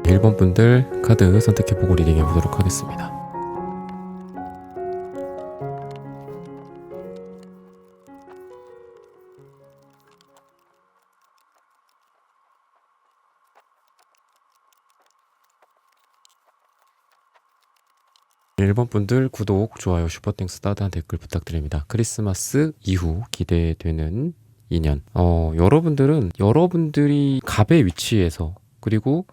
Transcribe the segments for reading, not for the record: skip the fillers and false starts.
1번 분들 카드 선택해보고 리딩해보도록 하겠습니다. 일 번 분들 구독, 좋아요, 슈퍼땡스 따뜻한 댓글 부탁드립니다. 크리스마스 이후 기대되는 인연. 여러분들은 여러분들이 갑의 위치에서, 그리고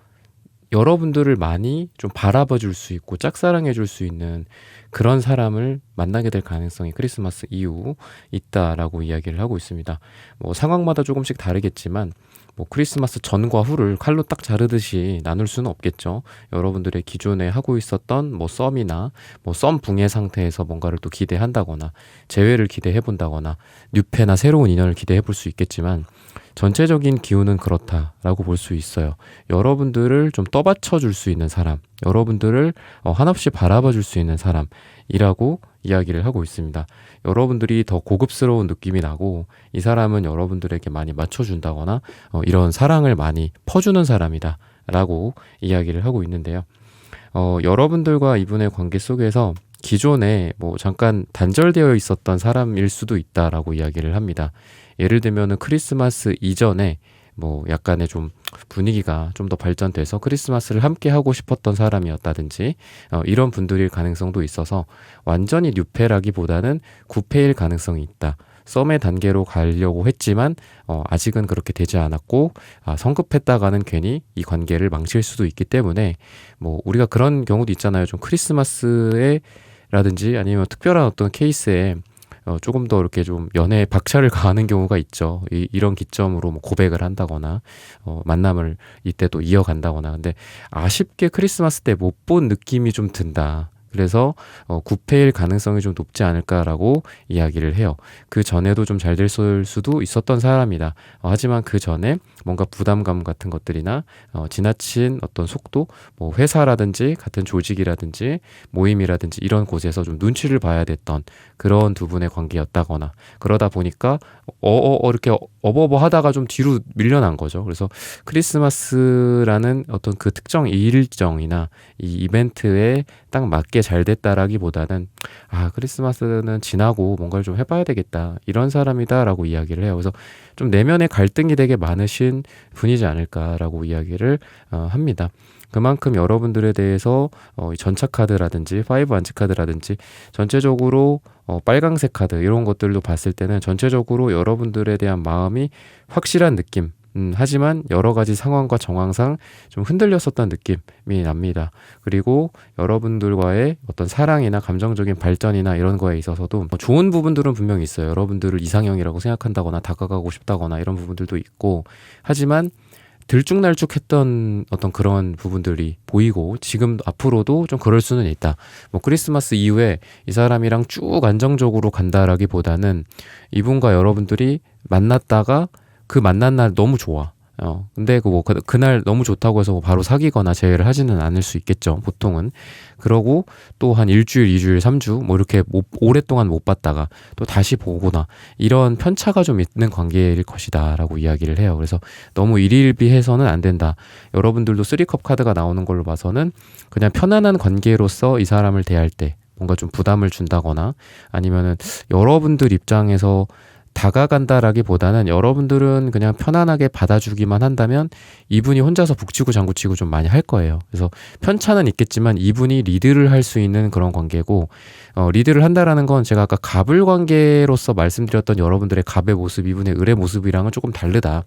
여러분들을 많이 좀 바라봐 줄 수 있고 짝사랑해 줄 수 있는 그런 사람을 만나게 될 가능성이 크리스마스 이후 있다라고 이야기를 하고 있습니다. 상황마다 조금씩 다르겠지만 크리스마스 전과 후를 칼로 딱 자르듯이 나눌 수는 없겠죠. 여러분들의 기존에 하고 있었던 썸이나 썸붕의 상태에서 뭔가를 또 기대한다거나 재회를 기대해 본다거나 뉴페나 새로운 인연을 기대해 볼 수 있겠지만, 전체적인 기운은 그렇다라고 볼 수 있어요. 여러분들을 좀 떠받쳐 줄 수 있는 사람, 여러분들을 한없이 바라봐 줄 수 있는 사람이라고 이야기를 하고 있습니다. 여러분들이 더 고급스러운 느낌이 나고, 이 사람은 여러분들에게 많이 맞춰준다거나 이런 사랑을 많이 퍼주는 사람이다 라고 이야기를 하고 있는데요. 여러분들과 이분의 관계 속에서 기존에 잠깐 단절되어 있었던 사람일 수도 있다라고 이야기를 합니다. 예를 들면은 크리스마스 이전에 약간의 좀 분위기가 좀 더 발전돼서 크리스마스를 함께 하고 싶었던 사람이었다든지 이런 분들일 가능성도 있어서, 완전히 뉴페라기보다는 구페일 가능성이 있다. 썸의 단계로 가려고 했지만 아직은 그렇게 되지 않았고, 성급했다가는 괜히 이 관계를 망칠 수도 있기 때문에, 우리가 그런 경우도 있잖아요. 좀 크리스마스에 라든지 아니면 특별한 어떤 케이스에 조금 더 이렇게 좀 연애에 박차를 가하는 경우가 있죠. 이런 기점으로 고백을 한다거나 만남을 이때 또 이어간다거나. 근데 아쉽게 크리스마스 때 못 본 느낌이 좀 든다. 그래서 구패일 가능성이 좀 높지 않을까라고 이야기를 해요. 그 전에도 좀 잘 될 수도 있었던 사람이다. 하지만 그 전에 뭔가 부담감 같은 것들이나 지나친 어떤 속도, 회사라든지 같은 조직이라든지 모임이라든지 이런 곳에서 좀 눈치를 봐야 됐던 그런 두 분의 관계였다거나, 그러다 보니까 이렇게 어버버 하다가 좀 뒤로 밀려난 거죠. 그래서 크리스마스라는 어떤 그 특정 일정이나 이 이벤트에 딱 맞게 잘 됐다라기보다는, 크리스마스는 지나고 뭔가를 좀 해봐야 되겠다, 이런 사람이다라고 이야기를 해요. 그래서 좀 내면의 갈등이 되게 많으신 분이지 않을까라고 이야기를 합니다. 그만큼 여러분들에 대해서 전차 카드라든지 5 안치 카드라든지 전체적으로 빨강색 카드 이런 것들도 봤을 때는 전체적으로 여러분들에 대한 마음이 확실한 느낌, 하지만 여러 가지 상황과 정황상 좀 흔들렸었던 느낌이 납니다. 그리고 여러분들과의 어떤 사랑이나 감정적인 발전이나 이런 거에 있어서도 좋은 부분들은 분명히 있어요. 여러분들을 이상형이라고 생각한다거나 다가가고 싶다거나 이런 부분들도 있고, 하지만 들쭉날쭉했던 어떤 그런 부분들이 보이고, 지금 앞으로도 좀 그럴 수는 있다. 크리스마스 이후에 이 사람이랑 쭉 안정적으로 간다라기보다는 이분과 여러분들이 만났다가 그 만난 날 너무 좋아. 근데 그날 너무 좋다고 해서 바로 사귀거나 재회를 하지는 않을 수 있겠죠, 보통은. 그러고 또 한 일주일, 2주일, 3주 이렇게 오랫동안 못 봤다가 또 다시 보거나, 이런 편차가 좀 있는 관계일 것이다 라고 이야기를 해요. 그래서 너무 일일비해서는 안 된다. 여러분들도 3컵 카드가 나오는 걸로 봐서는 그냥 편안한 관계로서 이 사람을 대할 때 뭔가 좀 부담을 준다거나, 아니면은 여러분들 입장에서 다가간다라기보다는 여러분들은 그냥 편안하게 받아주기만 한다면 이분이 혼자서 북치고 장구치고 좀 많이 할 거예요. 그래서 편차는 있겠지만 이분이 리드를 할 수 있는 그런 관계고, 리드를 한다라는 건 제가 아까 갑을 관계로서 말씀드렸던 여러분들의 갑의 모습, 이분의 을의 모습이랑은 조금 다르다.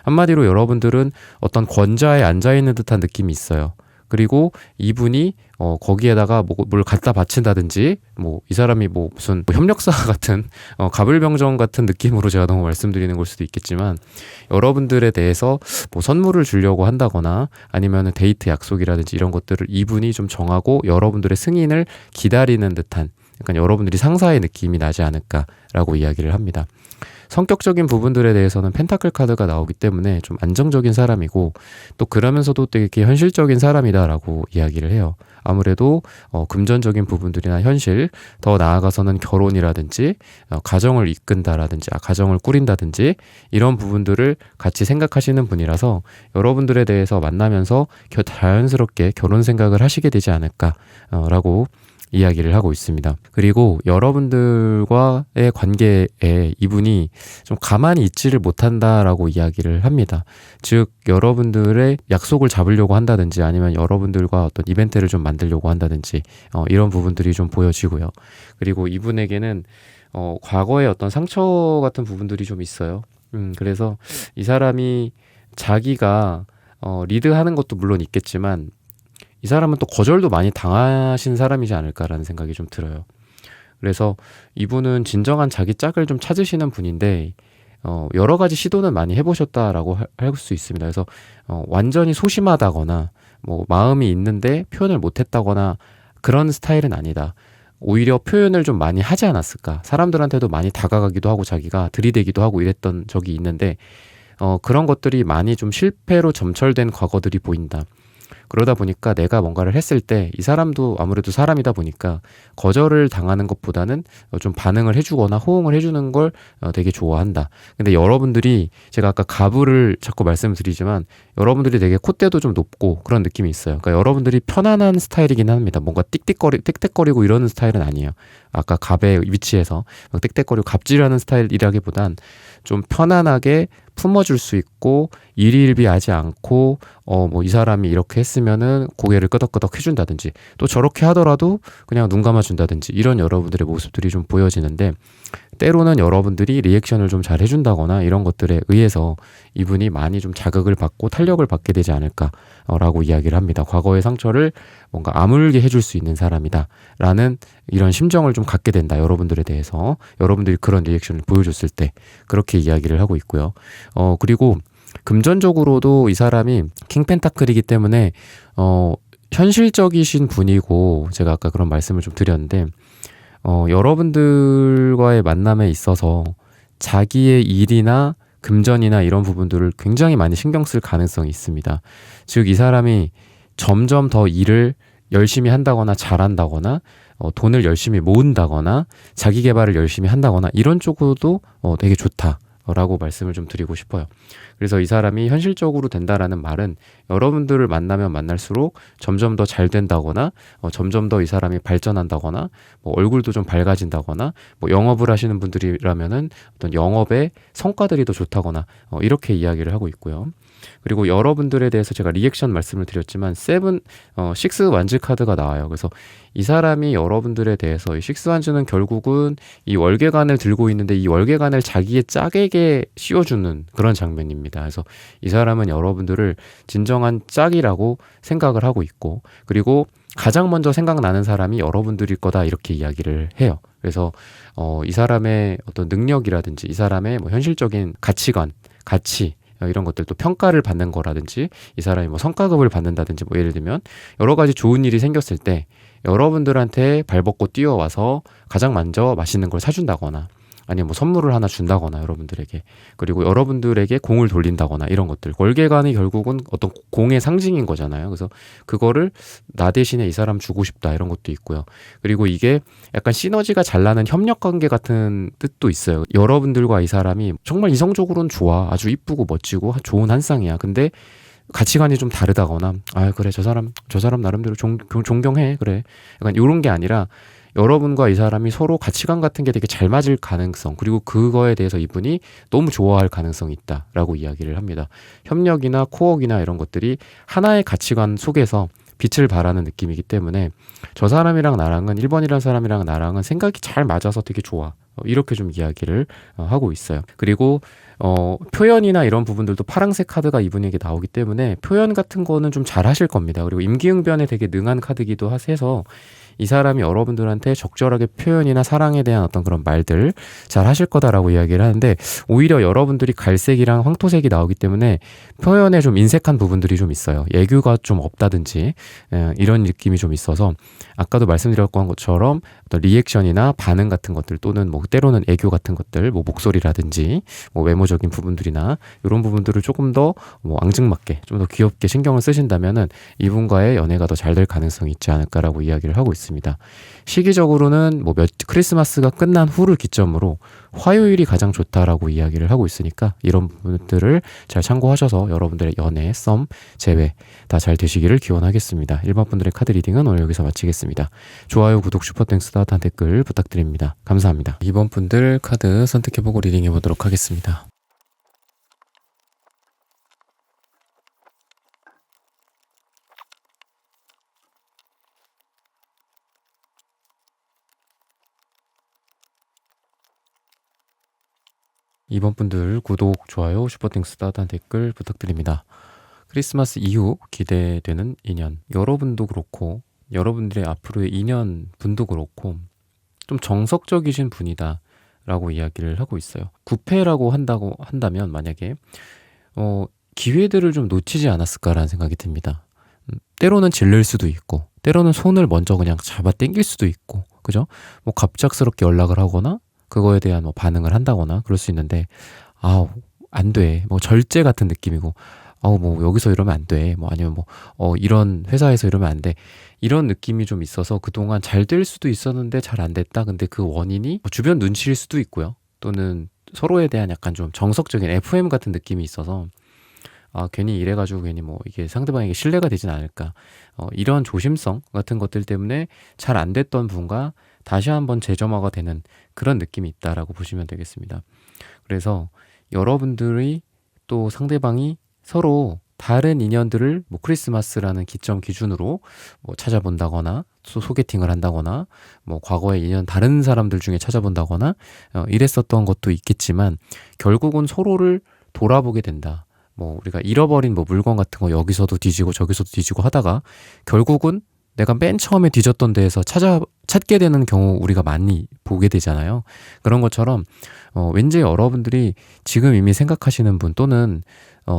한마디로 여러분들은 어떤 권좌에 앉아있는 듯한 느낌이 있어요. 그리고 이분이 거기에다가 뭘 갖다 바친다든지, 이 사람이 무슨 협력사 같은 가불병정 같은 느낌으로 제가 너무 말씀드리는 걸 수도 있겠지만, 여러분들에 대해서 선물을 주려고 한다거나 아니면 데이트 약속이라든지 이런 것들을 이분이 좀 정하고 여러분들의 승인을 기다리는 듯한, 약간 여러분들이 상사의 느낌이 나지 않을까라고 이야기를 합니다. 성격적인 부분들에 대해서는 펜타클 카드가 나오기 때문에 좀 안정적인 사람이고 또 그러면서도 되게 현실적인 사람이다라고 이야기를 해요. 아무래도 금전적인 부분들이나 현실, 더 나아가서는 결혼이라든지 가정을 이끈다라든지 가정을 꾸린다든지 이런 부분들을 같이 생각하시는 분이라서 여러분들에 대해서 만나면서 자연스럽게 결혼 생각을 하시게 되지 않을까라고 이야기를 하고 있습니다. 그리고 여러분들과의 관계에 이분이 좀 가만히 있지를 못한다라고 이야기를 합니다. 즉 여러분들의 약속을 잡으려고 한다든지 아니면 여러분들과 어떤 이벤트를 좀 만들려고 한다든지 이런 부분들이 좀 보여지고요. 그리고 이분에게는 과거의 어떤 상처 같은 부분들이 좀 있어요. 그래서 이 사람이 자기가 리드하는 것도 물론 있겠지만 이 사람은 또 거절도 많이 당하신 사람이지 않을까라는 생각이 좀 들어요. 그래서 이분은 진정한 자기 짝을 좀 찾으시는 분인데 여러 가지 시도는 많이 해보셨다라고 할 수 있습니다. 그래서 완전히 소심하다거나 뭐 마음이 있는데 표현을 못했다거나 그런 스타일은 아니다. 오히려 표현을 좀 많이 하지 않았을까. 사람들한테도 많이 다가가기도 하고 자기가 들이대기도 하고 이랬던 적이 있는데 그런 것들이 많이 좀 실패로 점철된 과거들이 보인다. 그러다 보니까 내가 뭔가를 했을 때 이 사람도 아무래도 사람이다 보니까 거절을 당하는 것보다는 좀 반응을 해주거나 호응을 해주는 걸 되게 좋아한다. 근데 여러분들이 제가 아까 가부를 자꾸 말씀드리지만 여러분들이 되게 콧대도 좀 높고 그런 느낌이 있어요. 그러니까 여러분들이 편안한 스타일이긴 합니다. 뭔가 틱틱거리고 이러는 스타일은 아니에요. 아까 갑의 위치에서 막 틱틱거리고 갑질하는 스타일이라기보단 좀 편안하게 품어줄 수 있고 일희일비하지 않고 뭐 이 사람이 이렇게 했으면은 고개를 끄덕끄덕 해준다든지 또 저렇게 하더라도 그냥 눈 감아준다든지 이런 여러분들의 모습들이 좀 보여지는데 때로는 여러분들이 리액션을 좀 잘 해준다거나 이런 것들에 의해서 이분이 많이 좀 자극을 받고 탄력을 받게 되지 않을까라고 이야기를 합니다. 과거의 상처를 뭔가 아물게 해줄 수 있는 사람이다 라는 이런 심정을 좀 갖게 된다. 여러분들에 대해서 여러분들이 그런 리액션을 보여줬을 때 그렇게 이야기를 하고 있고요. 그리고 금전적으로도 이 사람이 킹 펜타클이기 때문에 현실적이신 분이고 제가 아까 그런 말씀을 좀 드렸는데 여러분들과의 만남에 있어서 자기의 일이나 금전이나 이런 부분들을 굉장히 많이 신경 쓸 가능성이 있습니다. 즉 이 사람이 점점 더 일을 열심히 한다거나 잘한다거나 돈을 열심히 모은다거나 자기 개발을 열심히 한다거나 이런 쪽으로도 되게 좋다라고 말씀을 좀 드리고 싶어요. 그래서 이 사람이 현실적으로 된다라는 말은 여러분들을 만나면 만날수록 점점 더 잘 된다거나 점점 더 이 사람이 발전한다거나 뭐 얼굴도 좀 밝아진다거나 뭐 영업을 하시는 분들이라면은 어떤 영업의 성과들이 더 좋다거나 이렇게 이야기를 하고 있고요. 그리고 여러분들에 대해서 제가 리액션 말씀을 드렸지만 식스 완즈 카드가 나와요. 그래서 이 사람이 여러분들에 대해서 이 식스 완즈는 결국은 이 월계관을 들고 있는데 이 월계관을 자기의 짝에게 씌워주는 그런 장면입니다. 그래서 이 사람은 여러분들을 진정한 짝이라고 생각을 하고 있고 그리고 가장 먼저 생각나는 사람이 여러분들일 거다 이렇게 이야기를 해요. 그래서 이 사람의 어떤 능력이라든지 이 사람의 뭐 현실적인 가치관, 가치 이런 것들 또 평가를 받는 거라든지 이 사람이 뭐 성과급을 받는다든지 뭐 예를 들면 여러 가지 좋은 일이 생겼을 때 여러분들한테 발벗고 뛰어와서 가장 먼저 맛있는 걸 사준다거나 아니면 뭐 선물을 하나 준다거나 여러분들에게 그리고 여러분들에게 공을 돌린다거나 이런 것들 월계관이 결국은 어떤 공의 상징인 거잖아요. 그래서 그거를 나 대신에 이 사람 주고 싶다 이런 것도 있고요. 그리고 이게 약간 시너지가 잘 나는 협력관계 같은 뜻도 있어요. 여러분들과 이 사람이 정말 이성적으로는 좋아 아주 이쁘고 멋지고 좋은 한 쌍이야. 근데 가치관이 좀 다르다거나 그래 저 사람 나름대로 존경해 그래 약간 이런 게 아니라 여러분과 이 사람이 서로 가치관 같은 게 되게 잘 맞을 가능성 그리고 그거에 대해서 이분이 너무 좋아할 가능성이 있다라고 이야기를 합니다. 협력이나 코어이나 이런 것들이 하나의 가치관 속에서 빛을 발하는 느낌이기 때문에 저 사람이랑 나랑은 1번이라는 사람이랑 나랑은 생각이 잘 맞아서 되게 좋아 이렇게 좀 이야기를 하고 있어요. 그리고 표현이나 이런 부분들도 파랑색 카드가 이분에게 나오기 때문에 표현 같은 거는 좀 잘 하실 겁니다. 그리고 임기응변에 되게 능한 카드기도 해서 이 사람이 여러분들한테 적절하게 표현이나 사랑에 대한 어떤 그런 말들 잘 하실 거다라고 이야기를 하는데, 오히려 여러분들이 갈색이랑 황토색이 나오기 때문에 표현에 좀 인색한 부분들이 좀 있어요. 애교가 좀 없다든지 이런 느낌이 좀 있어서, 아까도 말씀드렸던 것처럼 어떤 리액션이나 반응 같은 것들, 또는 뭐 때로는 애교 같은 것들, 뭐 목소리라든지 뭐 외모적인 부분들이나 이런 부분들을 조금 더 뭐 앙증맞게 좀 더 귀엽게 신경을 쓰신다면은 이분과의 연애가 더 잘 될 가능성이 있지 않을까라고 이야기를 하고 있습니다. 시기적으로는 뭐 크리스마스가 끝난 후를 기점으로 화요일이 가장 좋다라고 이야기를 하고 있으니까, 이런 부분들을 잘 참고하셔서 여러분들의 연애, 썸, 재회 다 잘 되시기를 기원하겠습니다. 1번 분들의 카드 리딩은 오늘 여기서 마치겠습니다. 좋아요, 구독, 슈퍼땡스, 따뜻한 댓글 부탁드립니다. 감사합니다. 2번 분들 카드 선택해보고 리딩해보도록 하겠습니다. 이번 분들 구독, 좋아요, 슈퍼땡스, 따뜻한 댓글 부탁드립니다. 크리스마스 이후 기대되는 인연. 여러분도 그렇고 여러분들의 앞으로의 인연 분도 그렇고 좀 정석적이신 분이다 라고 이야기를 하고 있어요. 구패라고 한다면 만약에 기회들을 좀 놓치지 않았을까라는 생각이 듭니다. 때로는 질릴 수도 있고, 때로는 손을 먼저 그냥 잡아 당길 수도 있고, 그죠? 뭐 갑작스럽게 연락을 하거나 그거에 대한 뭐 반응을 한다거나 그럴 수 있는데, 안 돼. 뭐 절제 같은 느낌이고, 뭐 여기서 이러면 안 돼. 뭐 아니면 뭐 이런 회사에서 이러면 안 돼. 이런 느낌이 좀 있어서 그동안 잘 될 수도 있었는데 잘 안 됐다. 근데 그 원인이 뭐 주변 눈치일 수도 있고요. 또는 서로에 대한 약간 좀 정석적인 FM 같은 느낌이 있어서, 괜히 이래가지고 괜히 뭐 이게 상대방에게 신뢰가 되진 않을까. 이런 조심성 같은 것들 때문에 잘 안 됐던 분과 다시 한번 재점화가 되는 그런 느낌이 있다라고 보시면 되겠습니다. 그래서 여러분들이 또 상대방이 서로 다른 인연들을 뭐 크리스마스라는 기점 기준으로 뭐 찾아본다거나 소개팅을 한다거나 뭐 과거의 인연 다른 사람들 중에 찾아본다거나 이랬었던 것도 있겠지만, 결국은 서로를 돌아보게 된다. 뭐 우리가 잃어버린 뭐 물건 같은 거 여기서도 뒤지고 저기서도 뒤지고 하다가 결국은 내가 맨 처음에 뒤졌던 데에서 찾게 되는 경우 우리가 많이 보게 되잖아요. 그런 것처럼 왠지 여러분들이 지금 이미 생각하시는 분, 또는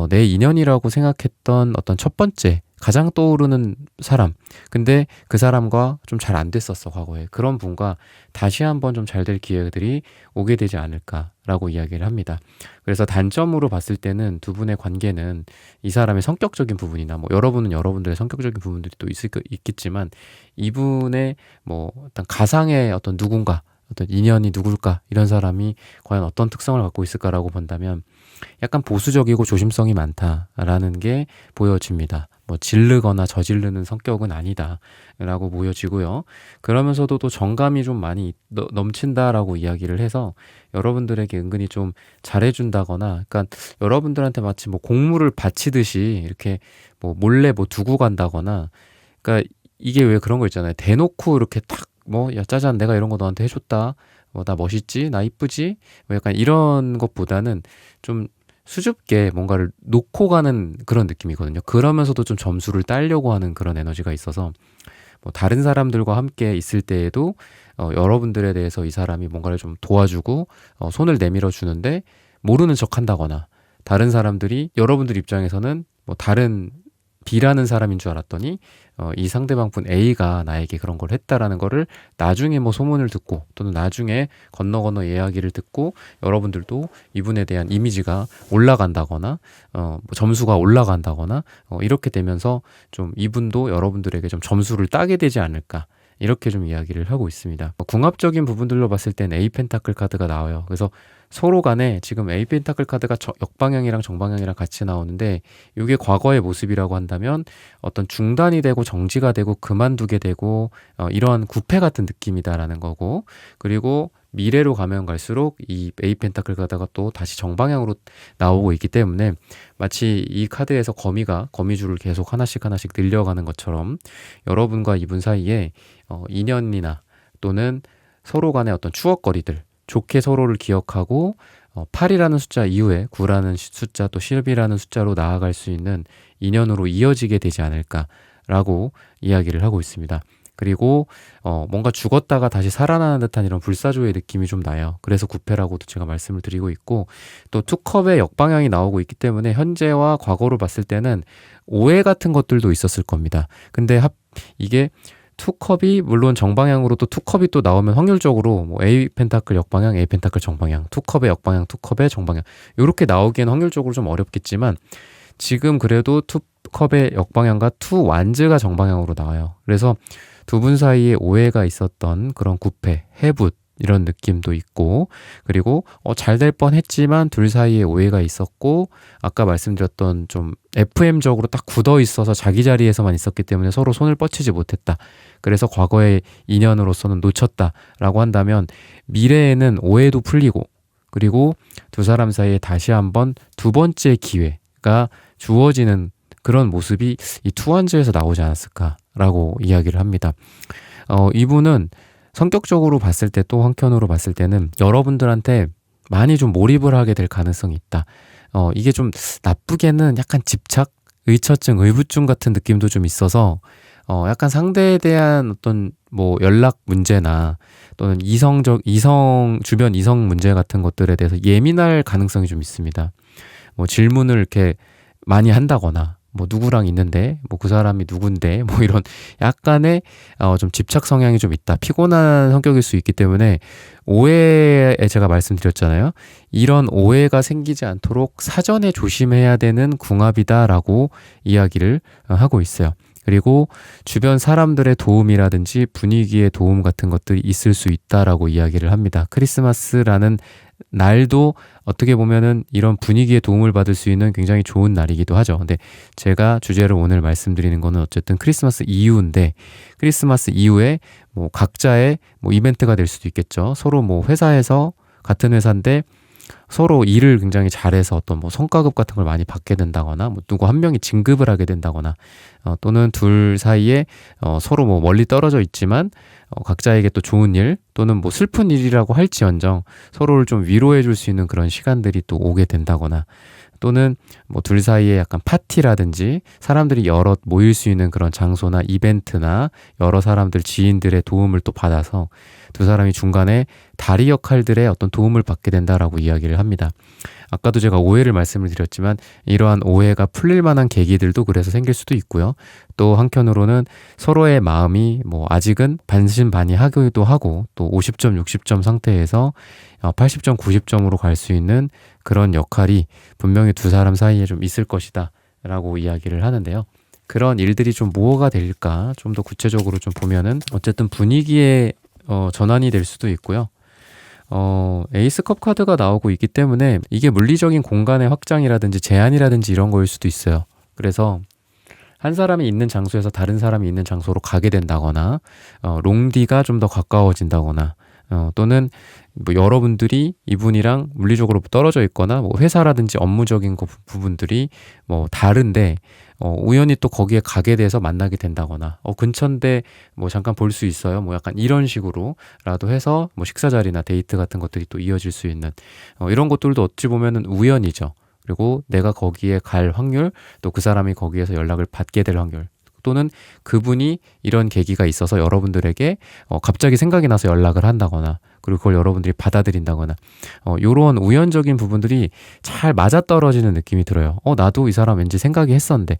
내 인연이라고 생각했던 어떤 첫 번째 가장 떠오르는 사람, 근데 그 사람과 좀 잘 안 됐었어 과거에, 그런 분과 다시 한번 좀 잘 될 기회들이 오게 되지 않을까라고 이야기를 합니다. 그래서 단점으로 봤을 때는 두 분의 관계는 이 사람의 성격적인 부분이나, 뭐 여러분은 여러분들의 성격적인 부분들이 또 있겠지만, 이분의 뭐 어떤 가상의 어떤 누군가, 어떤 인연이 누굴까, 이런 사람이 과연 어떤 특성을 갖고 있을까라고 본다면 약간 보수적이고 조심성이 많다라는 게 보여집니다. 뭐 질르거나 저지르는 성격은 아니다라고 보여지고요. 그러면서도 또 정감이 좀 많이 넘친다라고 이야기를 해서 여러분들에게 은근히 좀 잘해준다거나, 그러니까 여러분들한테 마치 뭐 공물을 바치듯이 이렇게 뭐 몰래 뭐 두고 간다거나, 그러니까 이게 왜 그런 거 있잖아요. 대놓고 이렇게 탁 야 짜잔, 내가 이런 거 너한테 해줬다. 나 멋있지? 나 이쁘지? 뭐 약간 이런 것보다는 좀 수줍게 뭔가를 놓고 가는 그런 느낌이거든요. 그러면서도 좀 점수를 따려고 하는 그런 에너지가 있어서, 뭐 다른 사람들과 함께 있을 때에도 여러분들에 대해서 이 사람이 뭔가를 좀 도와주고 손을 내밀어 주는데 모르는 척 한다거나, 다른 사람들이 여러분들 입장에서는 뭐 다른 B라는 사람인 줄 알았더니 이 상대방 분 A가 나에게 그런 걸 했다라는 거를 나중에 뭐 소문을 듣고, 또는 나중에 건너 이야기를 듣고 여러분들도 이분에 대한 이미지가 올라간다거나 뭐 점수가 올라간다거나 이렇게 되면서 좀 이분도 여러분들에게 좀 점수를 따게 되지 않을까, 이렇게 좀 이야기를 하고 있습니다. 궁합적인 부분들로 봤을 땐 A 펜타클 카드가 나와요. 그래서 서로 간에 지금 A 펜타클 카드가 역방향이랑 정방향이랑 같이 나오는데, 이게 과거의 모습이라고 한다면 어떤 중단이 되고 정지가 되고 그만두게 되고 이러한 구패 같은 느낌이다라는 거고, 그리고 미래로 가면 갈수록 이 A 펜타클 카드가 또 다시 정방향으로 나오고 있기 때문에 마치 이 카드에서 거미줄을 계속 하나씩 늘려가는 것처럼 여러분과 이분 사이에 인연이나 또는 서로 간의 어떤 추억거리들, 좋게 서로를 기억하고 8이라는 숫자 이후에 9라는 숫자, 또 10이라는 숫자로 나아갈 수 있는 인연으로 이어지게 되지 않을까라고 이야기를 하고 있습니다. 그리고 뭔가 죽었다가 다시 살아나는 듯한 이런 불사조의 느낌이 좀 나요. 그래서 9패라고도 제가 말씀을 드리고 있고, 또 투컵의 역방향이 나오고 있기 때문에 현재와 과거로 봤을 때는 오해 같은 것들도 있었을 겁니다. 근데 이게 투컵이 물론 정방향으로 또 투컵이 또 나오면 확률적으로 뭐 A 펜타클 역방향, A 펜타클 정방향, 투컵의 역방향, 투컵의 정방향 이렇게 나오기엔 확률적으로 좀 어렵겠지만 지금 그래도 투컵의 역방향과 투 완즈가 정방향으로 나와요. 그래서 두 분 사이에 오해가 있었던 그런 9패, 해붓 이런 느낌도 있고, 그리고 잘 될 뻔했지만 둘 사이에 오해가 있었고, 아까 말씀드렸던 좀 FM적으로 딱 굳어 있어서 자기 자리에서만 있었기 때문에 서로 손을 뻗치지 못했다. 그래서 과거의 인연으로서는 놓쳤다라고 한다면 미래에는 오해도 풀리고, 그리고 두 사람 사이에 다시 한번 두 번째 기회가 주어지는 그런 모습이 이 투완즈에서 나오지 않았을까라고 이야기를 합니다. 이분은 성격적으로 봤을 때 또 한편으로 봤을 때는 여러분들한테 많이 좀 몰입을 하게 될 가능성이 있다. 이게 좀 나쁘게는 약간 집착, 의처증, 의부증 같은 느낌도 좀 있어서 약간 상대에 대한 어떤 뭐 연락 문제나 또는 주변 이성 문제 같은 것들에 대해서 예민할 가능성이 좀 있습니다. 뭐 질문을 이렇게 많이 한다거나 뭐 누구랑 있는데 뭐 그 사람이 누군데 뭐 이런 약간의 좀 집착 성향이 좀 있다. 피곤한 성격일 수 있기 때문에 오해에 제가 말씀드렸잖아요. 이런 오해가 생기지 않도록 사전에 조심해야 되는 궁합이다라고 이야기를 하고 있어요. 그리고 주변 사람들의 도움이라든지 분위기의 도움 같은 것들이 있을 수 있다라고 이야기를 합니다. 크리스마스라는 날도 어떻게 보면은 이런 분위기에 도움을 받을 수 있는 굉장히 좋은 날이기도 하죠. 근데 제가 주제를 오늘 말씀드리는 거는 어쨌든 크리스마스 이후인데, 크리스마스 이후에 뭐 각자의 뭐 이벤트가 될 수도 있겠죠. 서로 뭐 회사에서 같은 회사인데 서로 일을 굉장히 잘해서 어떤 뭐 성과급 같은 걸 많이 받게 된다거나, 뭐 누구 한 명이 진급을 하게 된다거나, 또는 둘 사이에 서로 뭐 멀리 떨어져 있지만 각자에게 또 좋은 일 또는 뭐 슬픈 일이라고 할지언정 서로를 좀 위로해 줄 수 있는 그런 시간들이 또 오게 된다거나, 또는 뭐 둘 사이에 약간 파티라든지 사람들이 여럿 모일 수 있는 그런 장소나 이벤트나 여러 사람들 지인들의 도움을 또 받아서 두 사람이 중간에 다리 역할들의 어떤 도움을 받게 된다라고 이야기를 합니다. 아까도 제가 오해를 말씀을 드렸지만 이러한 오해가 풀릴 만한 계기들도 그래서 생길 수도 있고요. 또 한편으로는 서로의 마음이 뭐 아직은 반신반의하기도 하고, 또 50점, 60점 상태에서 80점, 90점으로 갈 수 있는 그런 역할이 분명히 두 사람 사이에 좀 있을 것이다 라고 이야기를 하는데요. 그런 일들이 좀 뭐가 될까 좀 더 구체적으로 좀 보면은 어쨌든 분위기의 전환이 될 수도 있고요. 에이스컵 카드가 나오고 있기 때문에 이게 물리적인 공간의 확장이라든지 제한이라든지 이런 거일 수도 있어요. 그래서 한 사람이 있는 장소에서 다른 사람이 있는 장소로 가게 된다거나, 롱디가 좀 더 가까워진다거나, 또는 뭐 여러분들이 이분이랑 물리적으로 떨어져 있거나 뭐 회사라든지 업무적인 부분들이 뭐 다른데 우연히 또 거기에 가게 돼서 만나게 된다거나, 근처인데 뭐 잠깐 볼 수 있어요, 뭐 약간 이런 식으로라도 해서 뭐 식사 자리나 데이트 같은 것들이 또 이어질 수 있는 이런 것들도 어찌 보면은 우연이죠. 그리고 내가 거기에 갈 확률, 또 그 사람이 거기에서 연락을 받게 될 확률, 또는 그분이 이런 계기가 있어서 여러분들에게 갑자기 생각이 나서 연락을 한다거나, 그리고 그걸 여러분들이 받아들인다거나, 요런 우연적인 부분들이 잘 맞아떨어지는 느낌이 들어요. 나도 이 사람 왠지 생각이 했었는데,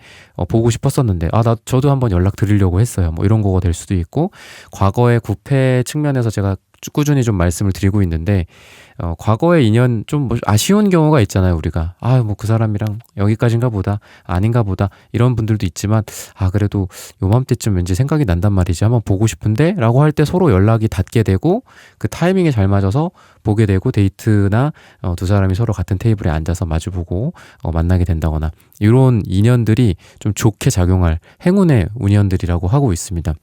보고 싶었었는데, 저도 한번 연락 드리려고 했어요. 뭐 이런 거가 될 수도 있고, 과거의 구패 측면에서 제가 꾸준히 좀 말씀을 드리고 있는데, 과거의 인연 좀 뭐 아쉬운 경우가 있잖아요, 우리가. 뭐 그 사람이랑 여기까지인가 보다, 아닌가 보다, 이런 분들도 있지만, 그래도 요맘때쯤 왠지 생각이 난단 말이지. 한번 보고 싶은데? 라고 할 때 서로 연락이 닿게 되고, 그 타이밍에 잘 맞아서 보게 되고, 데이트나, 두 사람이 서로 같은 테이블에 앉아서 마주보고, 만나게 된다거나, 이런 인연들이 좀 좋게 작용할 행운의 운연들이라고 하고 있습니다.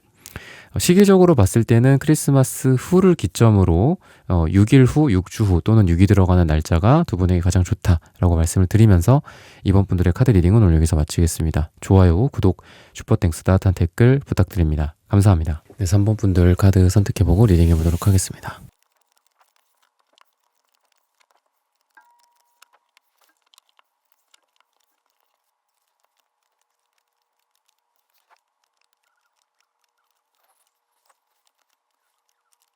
시기적으로 봤을 때는 크리스마스 후를 기점으로 6일 후, 6주 후 또는 6이 들어가는 날짜가 두 분에게 가장 좋다라고 말씀을 드리면서 이번 분들의 카드 리딩은 오늘 여기서 마치겠습니다. 좋아요, 구독, 슈퍼땡스, 따뜻한 댓글 부탁드립니다. 감사합니다. 네, 3번 분들 카드 선택해보고 리딩해보도록 하겠습니다.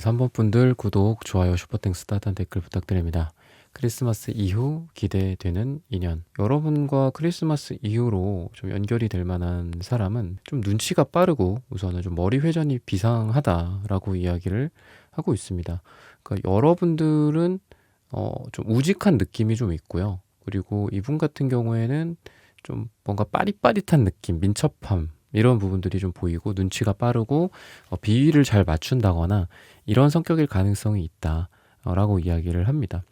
3번 분들 구독, 좋아요, 슈퍼땡스 따뜻한 댓글 부탁드립니다. 크리스마스 이후 기대되는 인연. 여러분과 크리스마스 이후로 좀 연결이 될 만한 사람은 좀 눈치가 빠르고 우선은 좀 머리 회전이 비상하다라고 이야기를 하고 있습니다. 그러니까 여러분들은 좀 우직한 느낌이 좀 있고요. 그리고 이분 같은 경우에는 좀 뭔가 빠릿빠릿한 느낌, 민첩함 이런 부분들이 좀 보이고 눈치가 빠르고 비위를 잘 맞춘다거나 이런 성격일 가능성이 있다라고 이야기를 합니다.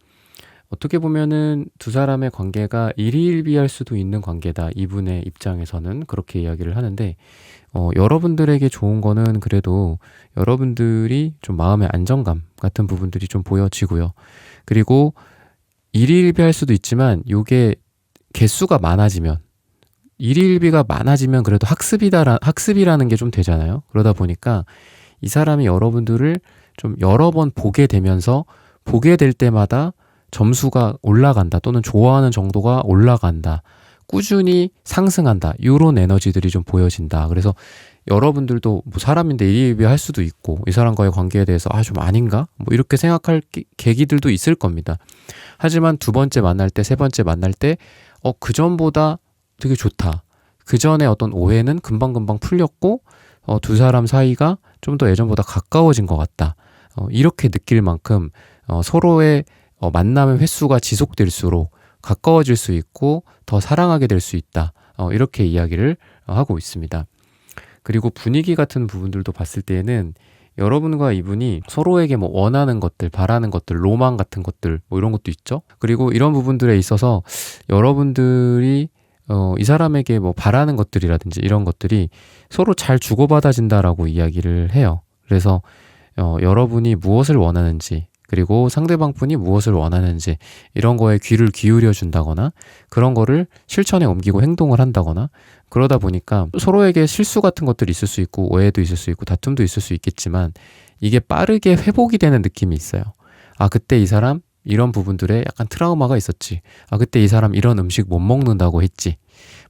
어떻게 보면은 두 사람의 관계가 일희일비할 수도 있는 관계다. 이분의 입장에서는 그렇게 이야기를 하는데 여러분들에게 좋은 거는 그래도 여러분들이 좀 마음의 안정감 같은 부분들이 좀 보여지고요. 그리고 일희일비할 수도 있지만 요게 개수가 많아지면 일희일비가 많아지면 그래도 학습이라는 게 좀 되잖아요. 그러다 보니까 이 사람이 여러분들을 좀 여러 번 보게 되면서 보게 될 때마다 점수가 올라간다 또는 좋아하는 정도가 올라간다. 꾸준히 상승한다. 이런 에너지들이 좀 보여진다. 그래서 여러분들도 뭐 사람인데 일희일비할 수도 있고 이 사람과의 관계에 대해서 좀 아닌가? 뭐 이렇게 생각할 계기들도 있을 겁니다. 하지만 두 번째 만날 때, 세 번째 만날 때 그 전보다 되게 좋다. 그 전에 어떤 오해는 금방금방 풀렸고 두 사람 사이가 좀 더 예전보다 가까워진 것 같다. 이렇게 느낄 만큼 서로의 만남의 횟수가 지속될수록 가까워질 수 있고 더 사랑하게 될 수 있다. 이렇게 이야기를 하고 있습니다. 그리고 분위기 같은 부분들도 봤을 때에는 여러분과 이분이 서로에게 뭐 원하는 것들, 바라는 것들, 로망 같은 것들 뭐 이런 것도 있죠. 그리고 이런 부분들에 있어서 여러분들이 이 사람에게 뭐 바라는 것들이라든지 이런 것들이 서로 잘 주고받아진다라고 이야기를 해요. 그래서 여러분이 무엇을 원하는지 그리고 상대방 분이 무엇을 원하는지 이런 거에 귀를 기울여 준다거나 그런 거를 실천에 옮기고 행동을 한다거나 그러다 보니까 서로에게 실수 같은 것들이 있을 수 있고 오해도 있을 수 있고 다툼도 있을 수 있겠지만 이게 빠르게 회복이 되는 느낌이 있어요. 그때 이 사람 이런 부분들에 약간 트라우마가 있었지. 그때 이 사람 이런 음식 못 먹는다고 했지.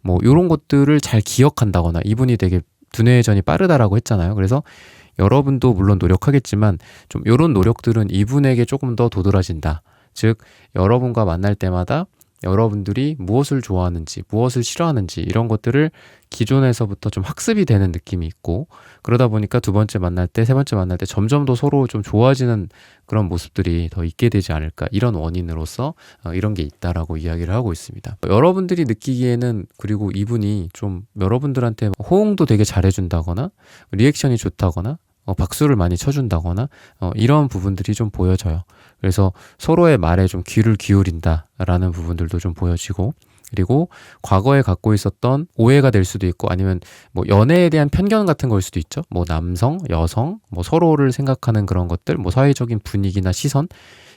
뭐 이런 것들을 잘 기억한다거나 이분이 되게 두뇌 회전이 빠르다라고 했잖아요. 그래서 여러분도 물론 노력하겠지만 좀 이런 노력들은 이분에게 조금 더 도드라진다. 즉 여러분과 만날 때마다 여러분들이 무엇을 좋아하는지 무엇을 싫어하는지 이런 것들을 기존에서부터 좀 학습이 되는 느낌이 있고 그러다 보니까 두 번째 만날 때 세 번째 만날 때 점점 더 서로 좀 좋아지는 그런 모습들이 더 있게 되지 않을까 이런 원인으로서 이런 게 있다라고 이야기를 하고 있습니다. 여러분들이 느끼기에는 그리고 이분이 좀 여러분들한테 호응도 되게 잘해준다거나 리액션이 좋다거나 박수를 많이 쳐준다거나 이런 부분들이 좀 보여져요. 그래서 서로의 말에 좀 귀를 기울인다라는 부분들도 좀 보여지고 그리고 과거에 갖고 있었던 오해가 될 수도 있고 아니면 뭐 연애에 대한 편견 같은 걸 수도 있죠. 뭐 남성, 여성, 뭐 서로를 생각하는 그런 것들, 뭐 사회적인 분위기나 시선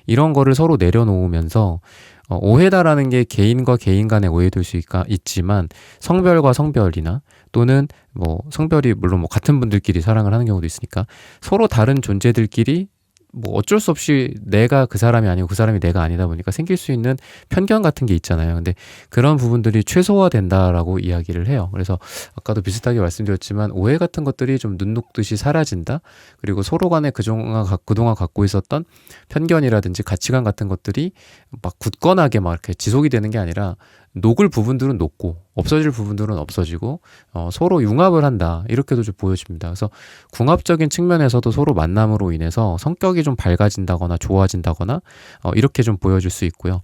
이런 거를 서로 내려놓으면서 오해다라는 게 개인과 개인 간의 오해될 수 있지만 성별과 성별이나 또는 뭐 성별이 물론 뭐 같은 분들끼리 사랑을 하는 경우도 있으니까 서로 다른 존재들끼리 뭐 어쩔 수 없이 내가 그 사람이 아니고 그 사람이 내가 아니다 보니까 생길 수 있는 편견 같은 게 있잖아요. 근데 그런 부분들이 최소화된다라고 이야기를 해요. 그래서 아까도 비슷하게 말씀드렸지만 오해 같은 것들이 좀 눈 녹듯이 사라진다. 그리고 서로 간에 그동안 갖고 있었던 편견이라든지 가치관 같은 것들이 막 굳건하게 막 이렇게 지속이 되는 게 아니라 녹을 부분들은 녹고 없어질 부분들은 없어지고 서로 융합을 한다 이렇게도 좀 보여집니다. 그래서 궁합적인 측면에서도 서로 만남으로 인해서 성격이 좀 밝아진다거나 좋아진다거나 이렇게 좀 보여줄 수 있고요.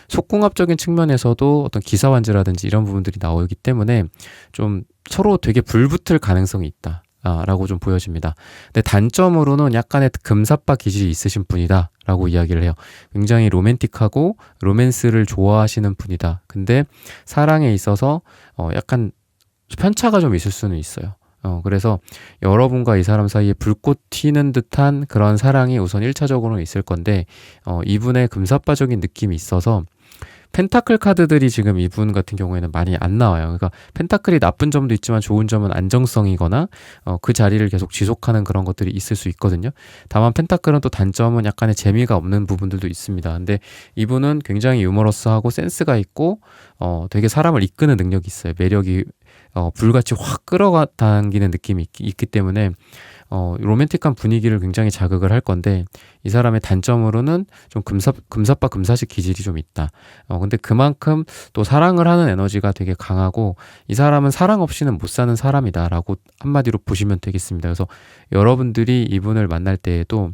속궁합적인 측면에서도 어떤 기사완즈라든지 이런 부분들이 나오기 때문에 좀 서로 되게 불붙을 가능성이 있다. 라고 좀 보여집니다. 근데 단점으로는 약간의 금사빠 기질이 있으신 분이다 라고 이야기를 해요. 굉장히 로맨틱하고 로맨스를 좋아하시는 분이다. 근데 사랑에 있어서 약간 편차가 좀 있을 수는 있어요. 그래서 여러분과 이 사람 사이에 불꽃 튀는 듯한 그런 사랑이 우선 1차적으로는 있을 건데 이분의 금사빠적인 느낌이 있어서 펜타클 카드들이 지금 이분 같은 경우에는 많이 안 나와요. 그러니까 펜타클이 나쁜 점도 있지만 좋은 점은 안정성이거나 그 자리를 계속 지속하는 그런 것들이 있을 수 있거든요. 다만 펜타클은 또 단점은 약간의 재미가 없는 부분들도 있습니다. 근데 이분은 굉장히 유머러스하고 센스가 있고 되게 사람을 이끄는 능력이 있어요. 매력이 불같이 확 끌어당기는 느낌이 있기 때문에 로맨틱한 분위기를 굉장히 자극을 할 건데 이 사람의 단점으로는 좀 금사빠 금사식 기질이 좀 있다. 근데 그만큼 또 사랑을 하는 에너지가 되게 강하고 이 사람은 사랑 없이는 못 사는 사람이다라고 한마디로 보시면 되겠습니다. 그래서 여러분들이 이분을 만날 때에도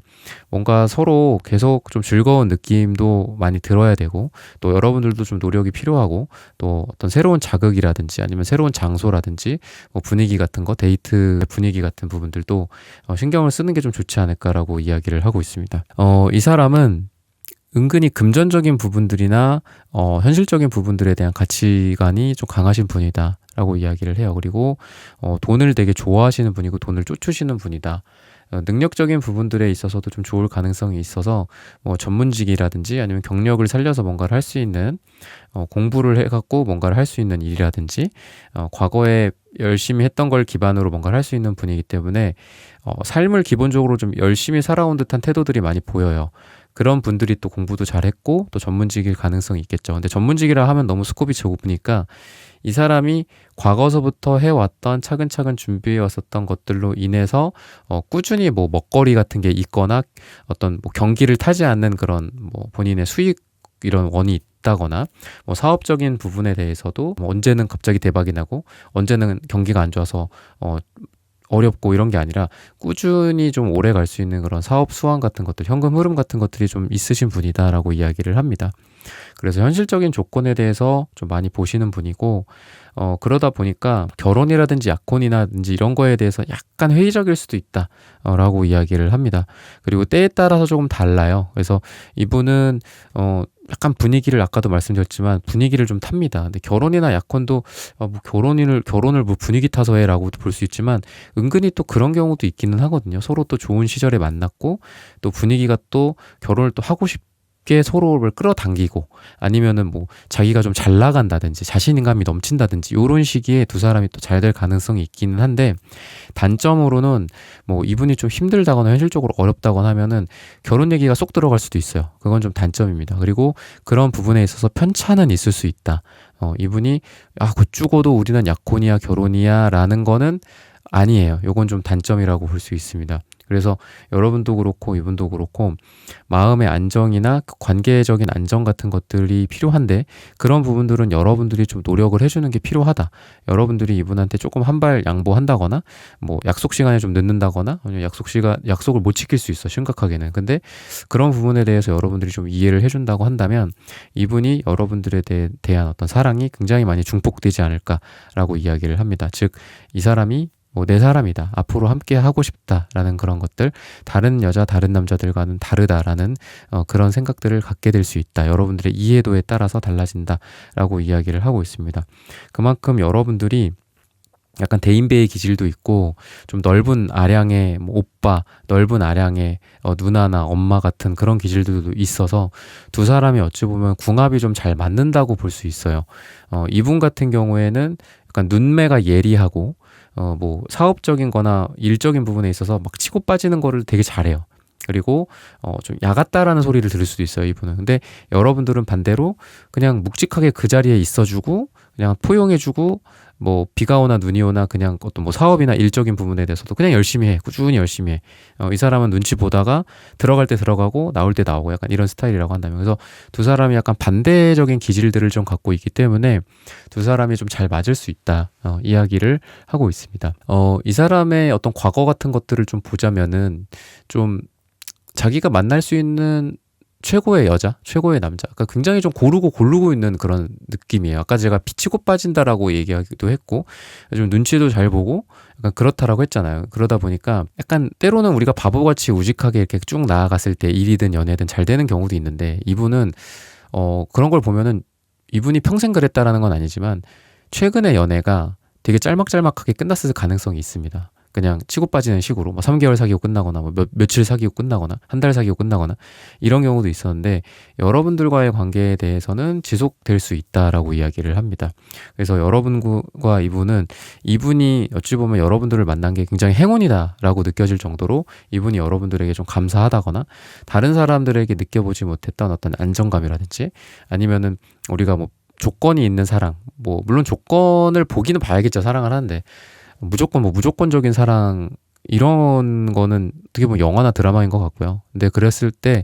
뭔가 서로 계속 좀 즐거운 느낌도 많이 들어야 되고 또 여러분들도 좀 노력이 필요하고 또 어떤 새로운 자극이라든지 아니면 새로운 장소라든지 뭐 분위기 같은 거 데이트 분위기 같은 부분들도 신경을 쓰는 게 좀 좋지 않을까라고 이야기를 하고 있습니다. 이 사람은 은근히 금전적인 부분들이나 현실적인 부분들에 대한 가치관이 좀 강하신 분이다 라고 이야기를 해요. 그리고 돈을 되게 좋아하시는 분이고 돈을 쫓으시는 분이다. 능력적인 부분들에 있어서도 좀 좋을 가능성이 있어서 뭐 전문직이라든지 아니면 경력을 살려서 뭔가를 할 수 있는 공부를 해갖고 뭔가를 할 수 있는 일이라든지 과거에 열심히 했던 걸 기반으로 뭔가를 할 수 있는 분이기 때문에 삶을 기본적으로 좀 열심히 살아온 듯한 태도들이 많이 보여요. 그런 분들이 또 공부도 잘했고 또 전문직일 가능성이 있겠죠. 근데 전문직이라 하면 너무 스코프이 좁으니까 이 사람이 과거서부터 해왔던 차근차근 준비해왔었던 것들로 인해서 꾸준히 뭐 먹거리 같은 게 있거나 어떤 뭐 경기를 타지 않는 그런 뭐 본인의 수익 이런 원이 있다거나 뭐 사업적인 부분에 대해서도 뭐 언제는 갑자기 대박이 나고 언제는 경기가 안 좋아서 어렵고 이런 게 아니라 꾸준히 좀 오래 갈 수 있는 그런 사업 수완 같은 것들, 현금 흐름 같은 것들이 좀 있으신 분이다라고 이야기를 합니다. 그래서 현실적인 조건에 대해서 좀 많이 보시는 분이고 그러다 보니까 결혼이라든지 약혼이라든지 이런 거에 대해서 약간 회의적일 수도 있다 라고 이야기를 합니다. 그리고 때에 따라서 조금 달라요. 그래서 이분은 약간 분위기를 아까도 말씀드렸지만 분위기를 좀 탑니다. 근데 결혼이나 약혼도 뭐 결혼을 뭐 분위기 타서 해라고 볼 수 있지만 은근히 또 그런 경우도 있기는 하거든요. 서로 또 좋은 시절에 만났고 또 분위기가 또 결혼을 또 하고 싶게 서로를 끌어당기고 아니면은 뭐 자기가 좀 잘 나간다든지 자신감이 넘친다든지 이런 시기에 두 사람이 또 잘 될 가능성이 있기는 한데 단점으로는 뭐 이분이 좀 힘들다거나 현실적으로 어렵다거나 하면은 결혼 얘기가 쏙 들어갈 수도 있어요. 그건 좀 단점입니다. 그리고 그런 부분에 있어서 편차는 있을 수 있다. 이분이 곧 죽어도 우리는 약혼이야 결혼이야 라는 거는 아니에요. 요건 좀 단점이라고 볼 수 있습니다. 그래서 여러분도 그렇고 이분도 그렇고 마음의 안정이나 관계적인 안정 같은 것들이 필요한데 그런 부분들은 여러분들이 좀 노력을 해주는 게 필요하다. 여러분들이 이분한테 조금 한 발 양보한다거나 뭐 약속 시간에 좀 늦는다거나 아니면 약속을 못 지킬 수 있어 심각하게는. 근데 그런 부분에 대해서 여러분들이 좀 이해를 해준다고 한다면 이분이 여러분들에 대한 어떤 사랑이 굉장히 많이 중폭되지 않을까라고 이야기를 합니다. 즉 이 사람이 뭐 내 사람이다. 앞으로 함께 하고 싶다라는 그런 것들, 다른 여자, 다른 남자들과는 다르다라는 그런 생각들을 갖게 될 수 있다. 여러분들의 이해도에 따라서 달라진다라고 이야기를 하고 있습니다. 그만큼 여러분들이 약간 대인배의 기질도 있고 좀 넓은 아량의 뭐 오빠, 넓은 아량의 누나나 엄마 같은 그런 기질들도 있어서 두 사람이 어찌 보면 궁합이 좀 잘 맞는다고 볼 수 있어요. 이분 같은 경우에는 약간 눈매가 예리하고 뭐 사업적인 거나 일적인 부분에 있어서 막 치고 빠지는 거를 되게 잘해요. 그리고 좀 야같다라는 소리를 들을 수도 있어요, 이분은. 근데 여러분들은 반대로 그냥 묵직하게 그 자리에 있어주고 그냥 포용해주고 뭐 비가 오나 눈이 오나 그냥 어떤 뭐 사업이나 일적인 부분에 대해서도 그냥 열심히 해. 꾸준히 열심히 해. 이 사람은 눈치 보다가 들어갈 때 들어가고 나올 때 나오고 약간 이런 스타일이라고 한다면. 그래서 두 사람이 약간 반대적인 기질들을 좀 갖고 있기 때문에 두 사람이 좀 잘 맞을 수 있다. 이야기를 하고 있습니다. 이 사람의 어떤 과거 같은 것들을 좀 보자면은 좀 자기가 만날 수 있는 최고의 여자, 최고의 남자. 그러니까 굉장히 좀 고르고 있는 그런 느낌이에요. 아까 제가 피치고 빠진다라고 얘기하기도 했고, 좀 눈치도 잘 보고, 약간 그렇다라고 했잖아요. 그러다 보니까 약간 때로는 우리가 바보같이 우직하게 이렇게 쭉 나아갔을 때 일이든 연애든 잘 되는 경우도 있는데, 이분은, 그런 걸 보면은 이분이 평생 그랬다라는 건 아니지만, 최근의 연애가 되게 짤막짤막하게 끝났을 가능성이 있습니다. 그냥 치고 빠지는 식으로 뭐 3개월 사귀고 끝나거나 뭐 며칠 사귀고 끝나거나 한 달 사귀고 끝나거나 이런 경우도 있었는데 여러분들과의 관계에 대해서는 지속될 수 있다라고 이야기를 합니다. 그래서 여러분과 이분이 어찌 보면 여러분들을 만난 게 굉장히 행운이다라고 느껴질 정도로 이분이 여러분들에게 좀 감사하다거나 다른 사람들에게 느껴보지 못했던 어떤 안정감이라든지 아니면은 우리가 뭐 조건이 있는 사랑 뭐 물론 조건을 보기는 봐야겠죠. 사랑을 하는데 무조건적인 사랑이 이런 거는 어떻게 보면 영화나 드라마인 것 같고요. 근데 그랬을 때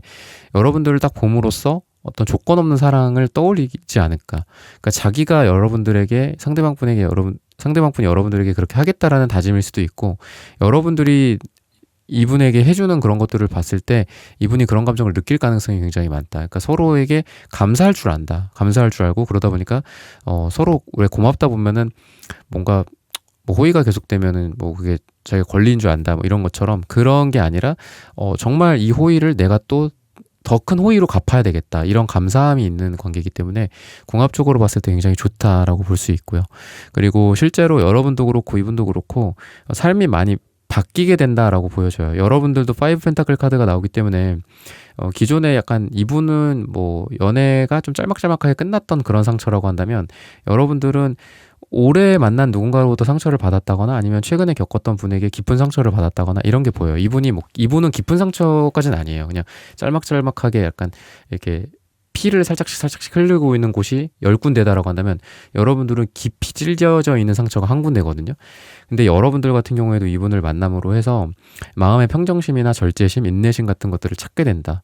여러분들을 딱 봄으로써 어떤 조건 없는 사랑을 떠올리지 않을까. 그러니까 자기가 여러분들에게 상대방분이 여러분들에게 그렇게 하겠다라는 다짐일 수도 있고, 여러분들이 이분에게 해주는 그런 것들을 봤을 때 이분이 그런 감정을 느낄 가능성이 굉장히 많다. 그러니까 서로에게 감사할 줄 안다. 감사할 줄 알고, 그러다 보니까 서로 왜 고맙다 보면은 뭔가 뭐 호의가 계속되면은 뭐 그게 자기가 권리인 줄 안다, 뭐 이런 것처럼 그런 게 아니라 정말 이 호의를 내가 또 더 큰 호의로 갚아야 되겠다, 이런 감사함이 있는 관계이기 때문에 궁합적으로 봤을 때 굉장히 좋다라고 볼 수 있고요. 그리고 실제로 여러분도 그렇고 이분도 그렇고 삶이 많이 바뀌게 된다라고 보여져요. 여러분들도 파이브 펜타클 카드가 나오기 때문에 기존에 약간 이분은 뭐 연애가 좀 짤막짤막하게 끝났던 그런 상처라고 한다면, 여러분들은 오래 만난 누군가로부터 상처를 받았다거나 아니면 최근에 겪었던 분에게 깊은 상처를 받았다거나 이런 게 보여요. 이분은 깊은 상처까지는 아니에요. 그냥 짤막짤막하게 약간 이렇게 피를 살짝씩 흐르고 있는 곳이 10군데다라고 한다면, 여러분들은 깊이 찔려져 있는 상처가 한 군데거든요. 근데 여러분들 같은 경우에도 이분을 만남으로 해서 마음의 평정심이나 절제심, 인내심 같은 것들을 찾게 된다.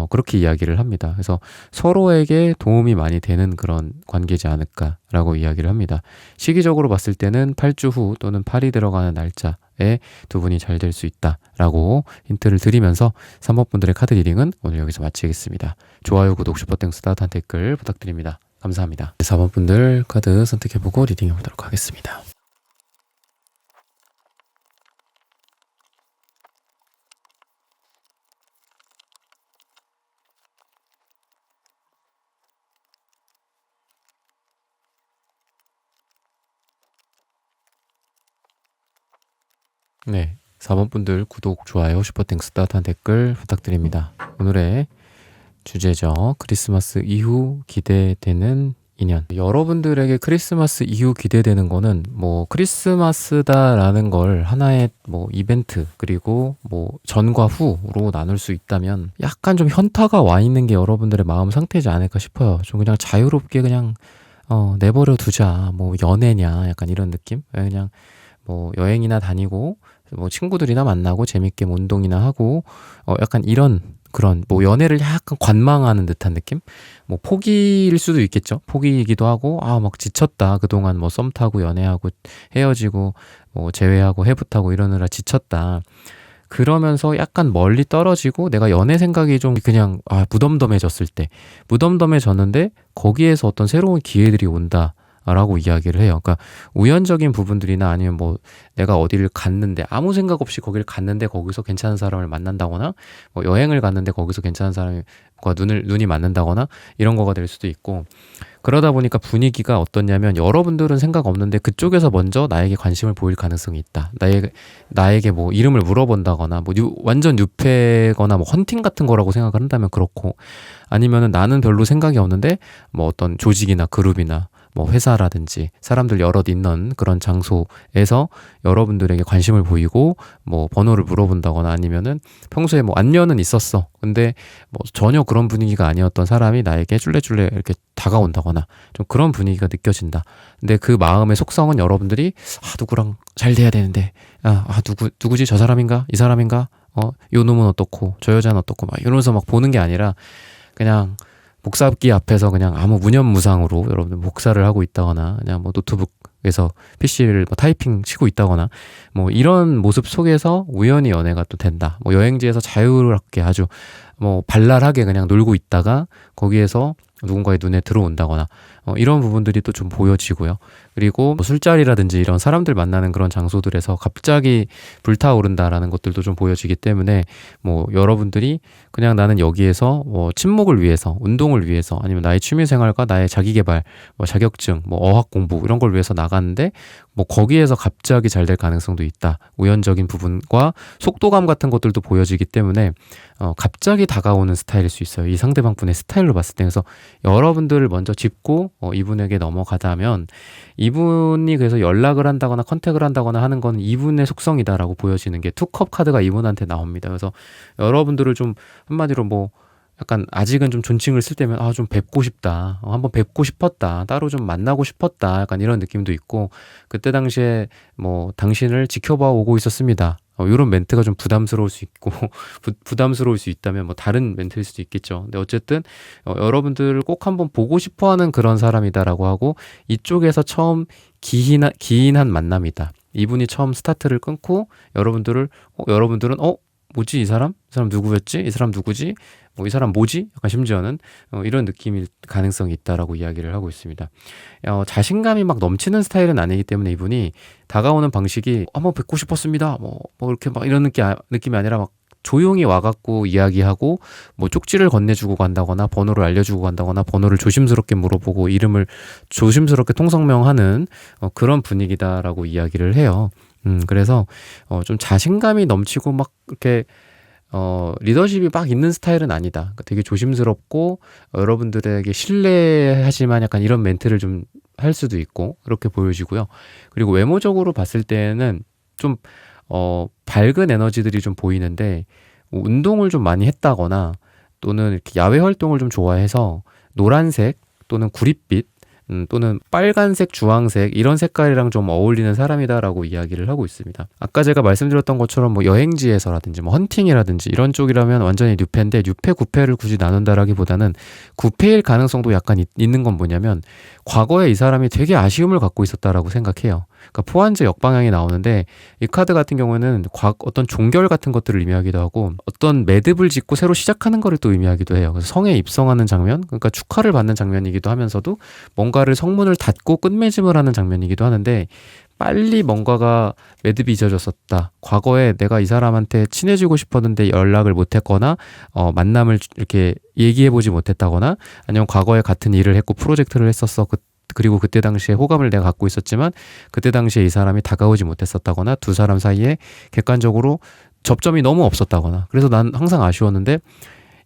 그렇게 이야기를 합니다. 그래서 서로에게 도움이 많이 되는 그런 관계지 않을까라고 이야기를 합니다. 시기적으로 봤을 때는 8주 후 또는 8이 들어가는 날짜에 두 분이 잘 될 수 있다라고 힌트를 드리면서 3번 분들의 카드 리딩은 오늘 여기서 마치겠습니다. 좋아요, 구독, 슈퍼땡스, 따뜻한 댓글 부탁드립니다. 감사합니다. 4번 분들 카드 선택해보고 리딩해보도록 하겠습니다. 네, 4번 분들 구독, 좋아요, 슈퍼땡스, 따뜻한 댓글 부탁드립니다. 오늘의 주제죠. 크리스마스 이후 기대되는 인연. 여러분들에게 크리스마스 이후 기대되는 거는 뭐 크리스마스다라는 걸 하나의 뭐 이벤트, 그리고 뭐 전과 후로 나눌 수 있다면 약간 좀 현타가 와 있는 게 여러분들의 마음 상태지 않을까 싶어요. 좀 그냥 자유롭게 그냥 내버려 두자. 뭐 연애냐 약간 이런 느낌? 그냥 뭐 여행이나 다니고 뭐 친구들이나 만나고 재밌게 뭐 운동이나 하고 약간 이런 그런 뭐 연애를 약간 관망하는 듯한 느낌? 뭐 포기일 수도 있겠죠. 포기이기도 하고 막 지쳤다. 그동안 뭐 썸 타고 연애하고 헤어지고 뭐 재회하고 해부타고 이러느라 지쳤다. 그러면서 약간 멀리 떨어지고 내가 연애 생각이 좀 그냥 무덤덤해졌을 때, 무덤덤해졌는데 거기에서 어떤 새로운 기회들이 온다 라고 이야기를 해요. 그러니까 우연적인 부분들이나 아니면 뭐 내가 어디를 갔는데 아무 생각 없이 거기를 갔는데 거기서 괜찮은 사람을 만난다거나, 뭐 여행을 갔는데 거기서 괜찮은 사람과 눈이 맞는다거나 이런 거가 될 수도 있고, 그러다 보니까 분위기가 어떻냐면 여러분들은 생각 없는데 그쪽에서 먼저 나에게 관심을 보일 가능성이 있다. 나에게 뭐 이름을 물어본다거나 뭐 완전 뉴페거나 뭐 헌팅 같은 거라고 생각을 한다면 그렇고, 아니면은 나는 별로 생각이 없는데 뭐 어떤 조직이나 그룹이나 뭐 회사라든지 사람들 여럿 있는 그런 장소에서 여러분들에게 관심을 보이고 뭐 번호를 물어본다거나, 아니면은 평소에 뭐 안면은 있었어. 근데 뭐 전혀 그런 분위기가 아니었던 사람이 나에게 쫄래쫄래 이렇게 다가온다거나 좀 그런 분위기가 느껴진다. 근데 그 마음의 속성은 여러분들이 누구랑 잘 돼야 되는데 누구지, 저 사람인가 이 사람인가, 요 놈은 어떻고 저 여자는 어떻고 막 이러면서 막 보는 게 아니라 그냥 복사기 앞에서 그냥 아무 무념무상으로 여러분들 복사를 하고 있다거나, 그냥 뭐 노트북에서 PC를 뭐 타이핑 치고 있다거나, 뭐 이런 모습 속에서 우연히 연애가 또 된다. 뭐 여행지에서 자유롭게 아주 뭐 발랄하게 그냥 놀고 있다가 거기에서 누군가의 눈에 들어온다거나, 이런 부분들이 또 좀 보여지고요. 그리고 뭐 술자리라든지 이런 사람들 만나는 그런 장소들에서 갑자기 불타오른다라는 것들도 좀 보여지기 때문에, 뭐 여러분들이 그냥 나는 여기에서 뭐 친목을 위해서, 운동을 위해서, 아니면 나의 취미생활과 나의 자기계발, 뭐 자격증, 뭐 어학 공부 이런 걸 위해서 나갔는데 뭐 거기에서 갑자기 잘 될 가능성도 있다. 우연적인 부분과 속도감 같은 것들도 보여지기 때문에 갑자기 다가오는 스타일일 수 있어요. 이 상대방 분의 스타일로 봤을 때. 그래서 여러분들을 먼저 짚고 이분에게 넘어가자면, 이분이 그래서 연락을 한다거나 컨택을 한다거나 하는 건 이분의 속성이다라고 보여지는 게 투컵 카드가 이분한테 나옵니다. 그래서 여러분들을 좀 한마디로 뭐 약간 아직은 좀 존칭을 쓸 때면 좀 뵙고 싶다. 한번 뵙고 싶었다. 따로 좀 만나고 싶었다. 약간 이런 느낌도 있고 그때 당시에 뭐 당신을 지켜봐 오고 있었습니다. 요런 멘트가 좀 부담스러울 수 있고 부담스러울 수 있다면 뭐 다른 멘트일 수도 있겠죠. 근데 어쨌든 여러분들을 꼭 한번 보고 싶어 하는 그런 사람이다라고 하고 이쪽에서 처음 기인한 만남이다. 이분이 처음 스타트를 끊고 여러분들은 뭐지 이 사람? 이 사람 누구였지? 이 사람 누구지? 이 사람 뭐지? 약간 심지어는 이런 느낌일 가능성이 있다라고 이야기를 하고 있습니다. 자신감이 막 넘치는 스타일은 아니기 때문에 이분이 다가오는 방식이 한번 뵙고 싶었습니다. 뭐 이렇게 막 이런 느낌이 아니라 막 조용히 와갖고 이야기하고 뭐 쪽지를 건네주고 간다거나 번호를 알려주고 간다거나 번호를 조심스럽게 물어보고 이름을 조심스럽게 통성명하는 그런 분위기다라고 이야기를 해요. 그래서 좀 자신감이 넘치고 막 이렇게 리더십이 막 있는 스타일은 아니다. 그러니까 되게 조심스럽고 여러분들에게 신뢰하지만 약간 이런 멘트를 좀 할 수도 있고 그렇게 보여지고요. 그리고 외모적으로 봤을 때는 좀 밝은 에너지들이 좀 보이는데 운동을 좀 많이 했다거나 또는 이렇게 야외 활동을 좀 좋아해서 노란색 또는 구릿빛 또는 빨간색, 주황색 이런 색깔이랑 좀 어울리는 사람이다라고 이야기를 하고 있습니다. 아까 제가 말씀드렸던 것처럼 뭐 여행지에서라든지 뭐 헌팅이라든지 이런 쪽이라면 완전히 뉴페인데 뉴페, 구페를 굳이 나눈다라기보다는 구페일 가능성도 약간 있는 건 뭐냐면 과거에 이 사람이 되게 아쉬움을 갖고 있었다라고 생각해요. 그러니까 포환제 역방향이 나오는데 이 카드 같은 경우에는 어떤 종결 같은 것들을 의미하기도 하고 어떤 매듭을 짓고 새로 시작하는 거를 또 의미하기도 해요. 그래서 성에 입성하는 장면, 그러니까 축하를 받는 장면이기도 하면서도 뭔가를 성문을 닫고 끝맺음을 하는 장면이기도 하는데 빨리 뭔가가 매듭이 잊어졌었다. 과거에 내가 이 사람한테 친해지고 싶었는데 연락을 못했거나 만남을 이렇게 얘기해보지 못했다거나 아니면 과거에 같은 일을 했고 프로젝트를 했었어. 그리고 그때 당시에 호감을 내가 갖고 있었지만 그때 당시에 이 사람이 다가오지 못했었다거나 두 사람 사이에 객관적으로 접점이 너무 없었다거나 그래서 난 항상 아쉬웠는데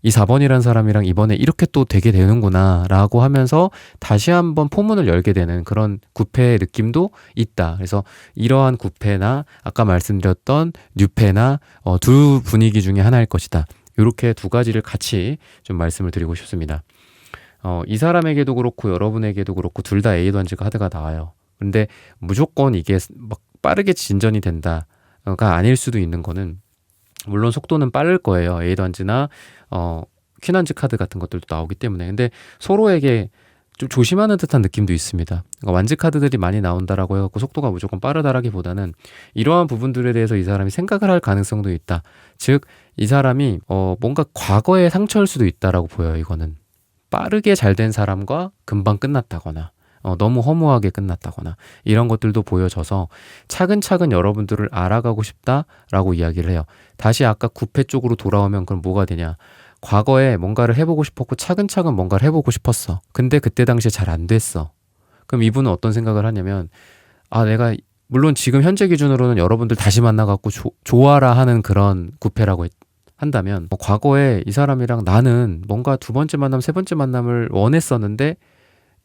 이 4번이라는 사람이랑 이번에 이렇게 또 되게 되는구나 라고 하면서 다시 한번 포문을 열게 되는 그런 구패의 느낌도 있다. 그래서 이러한 구패나 아까 말씀드렸던 뉴패나 두 분위기 중에 하나일 것이다. 이렇게 두 가지를 같이 좀 말씀을 드리고 싶습니다. 이 사람에게도 그렇고 여러분에게도 그렇고 둘 다 에이던즈 카드가 나와요. 근데 무조건 이게 막 빠르게 진전이 된다가 아닐 수도 있는 거는 물론 속도는 빠를 거예요. 에이던즈나 퀸한즈 카드 같은 것들도 나오기 때문에. 근데 서로에게 좀 조심하는 듯한 느낌도 있습니다. 그러니까 완즈 카드들이 많이 나온다라고 해갖고 속도가 무조건 빠르다라기보다는 이러한 부분들에 대해서 이 사람이 생각을 할 가능성도 있다. 즉 이 사람이 뭔가 과거의 상처일 수도 있다라고 보여요. 이거는 빠르게 잘 된 사람과 금방 끝났다거나 너무 허무하게 끝났다거나 이런 것들도 보여져서 차근차근 여러분들을 알아가고 싶다라고 이야기를 해요. 다시 아까 구패 쪽으로 돌아오면 그럼 뭐가 되냐? 과거에 뭔가를 해보고 싶었고 차근차근 뭔가를 해보고 싶었어. 근데 그때 당시에 잘 안 됐어. 그럼 이분은 어떤 생각을 하냐면 내가 물론 지금 현재 기준으로는 여러분들 다시 만나갖고 좋아라 하는 그런 구패라고 한다면 과거에 이 사람이랑 나는 뭔가 두 번째 만남, 세 번째 만남을 원했었는데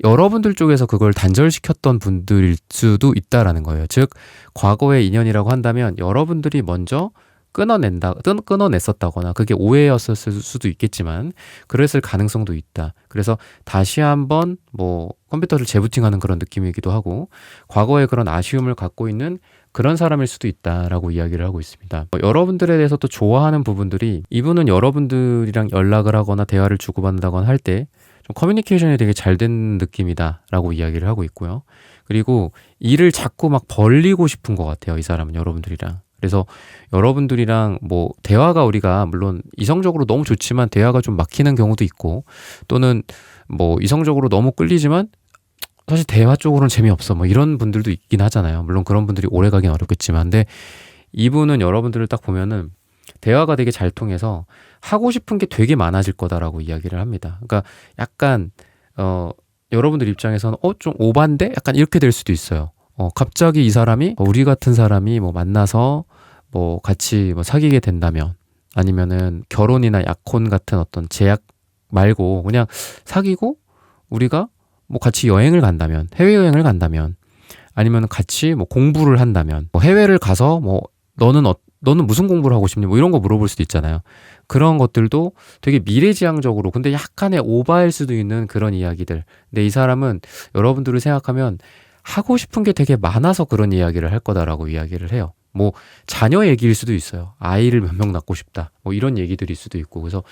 여러분들 쪽에서 그걸 단절시켰던 분들일 수도 있다라는 거예요. 즉 과거의 인연이라고 한다면 여러분들이 먼저 끊어냈었다거나 그게 오해였었을 수도 있겠지만 그랬을 가능성도 있다. 그래서 다시 한번 뭐 컴퓨터를 재부팅하는 그런 느낌이기도 하고 과거에 그런 아쉬움을 갖고 있는 그런 사람일 수도 있다라고 이야기를 하고 있습니다. 여러분들에 대해서 또 좋아하는 부분들이 이분은 여러분들이랑 연락을 하거나 대화를 주고받는다거나 할 때 좀 커뮤니케이션이 되게 잘 된 느낌이다라고 이야기를 하고 있고요. 그리고 일을 자꾸 막 벌리고 싶은 것 같아요. 이 사람은 여러분들이랑. 그래서 여러분들이랑 뭐 대화가 우리가 물론 이성적으로 너무 좋지만 대화가 좀 막히는 경우도 있고 또는 뭐 이성적으로 너무 끌리지만 사실 대화 쪽으로는 재미없어 뭐 이런 분들도 있긴 하잖아요. 물론 그런 분들이 오래 가긴 어렵겠지만 근데 이분은 여러분들을 딱 보면은 대화가 되게 잘 통해서 하고 싶은 게 되게 많아질 거다라고 이야기를 합니다. 그러니까 약간 여러분들 입장에서는 좀 오반데? 약간 이렇게 될 수도 있어요. 갑자기 이 사람이 우리 같은 사람이 뭐 만나서 뭐 같이 뭐 사귀게 된다면 아니면은 결혼이나 약혼 같은 어떤 제약 말고 그냥 사귀고 우리가 뭐 같이 여행을 간다면 해외여행을 간다면 아니면 같이 뭐 공부를 한다면 뭐 해외를 가서 뭐 너는 너는 무슨 공부를 하고 싶니? 뭐 이런 거 물어볼 수도 있잖아요. 그런 것들도 되게 미래지향적으로 근데 약간의 오바일 수도 있는 그런 이야기들. 근데 이 사람은 여러분들을 생각하면 하고 싶은 게 되게 많아서 그런 이야기를 할 거다라고 이야기를 해요. 뭐 자녀 얘기일 수도 있어요. 아이를 몇 명 낳고 싶다. 뭐 이런 얘기들일 수도 있고. 그래서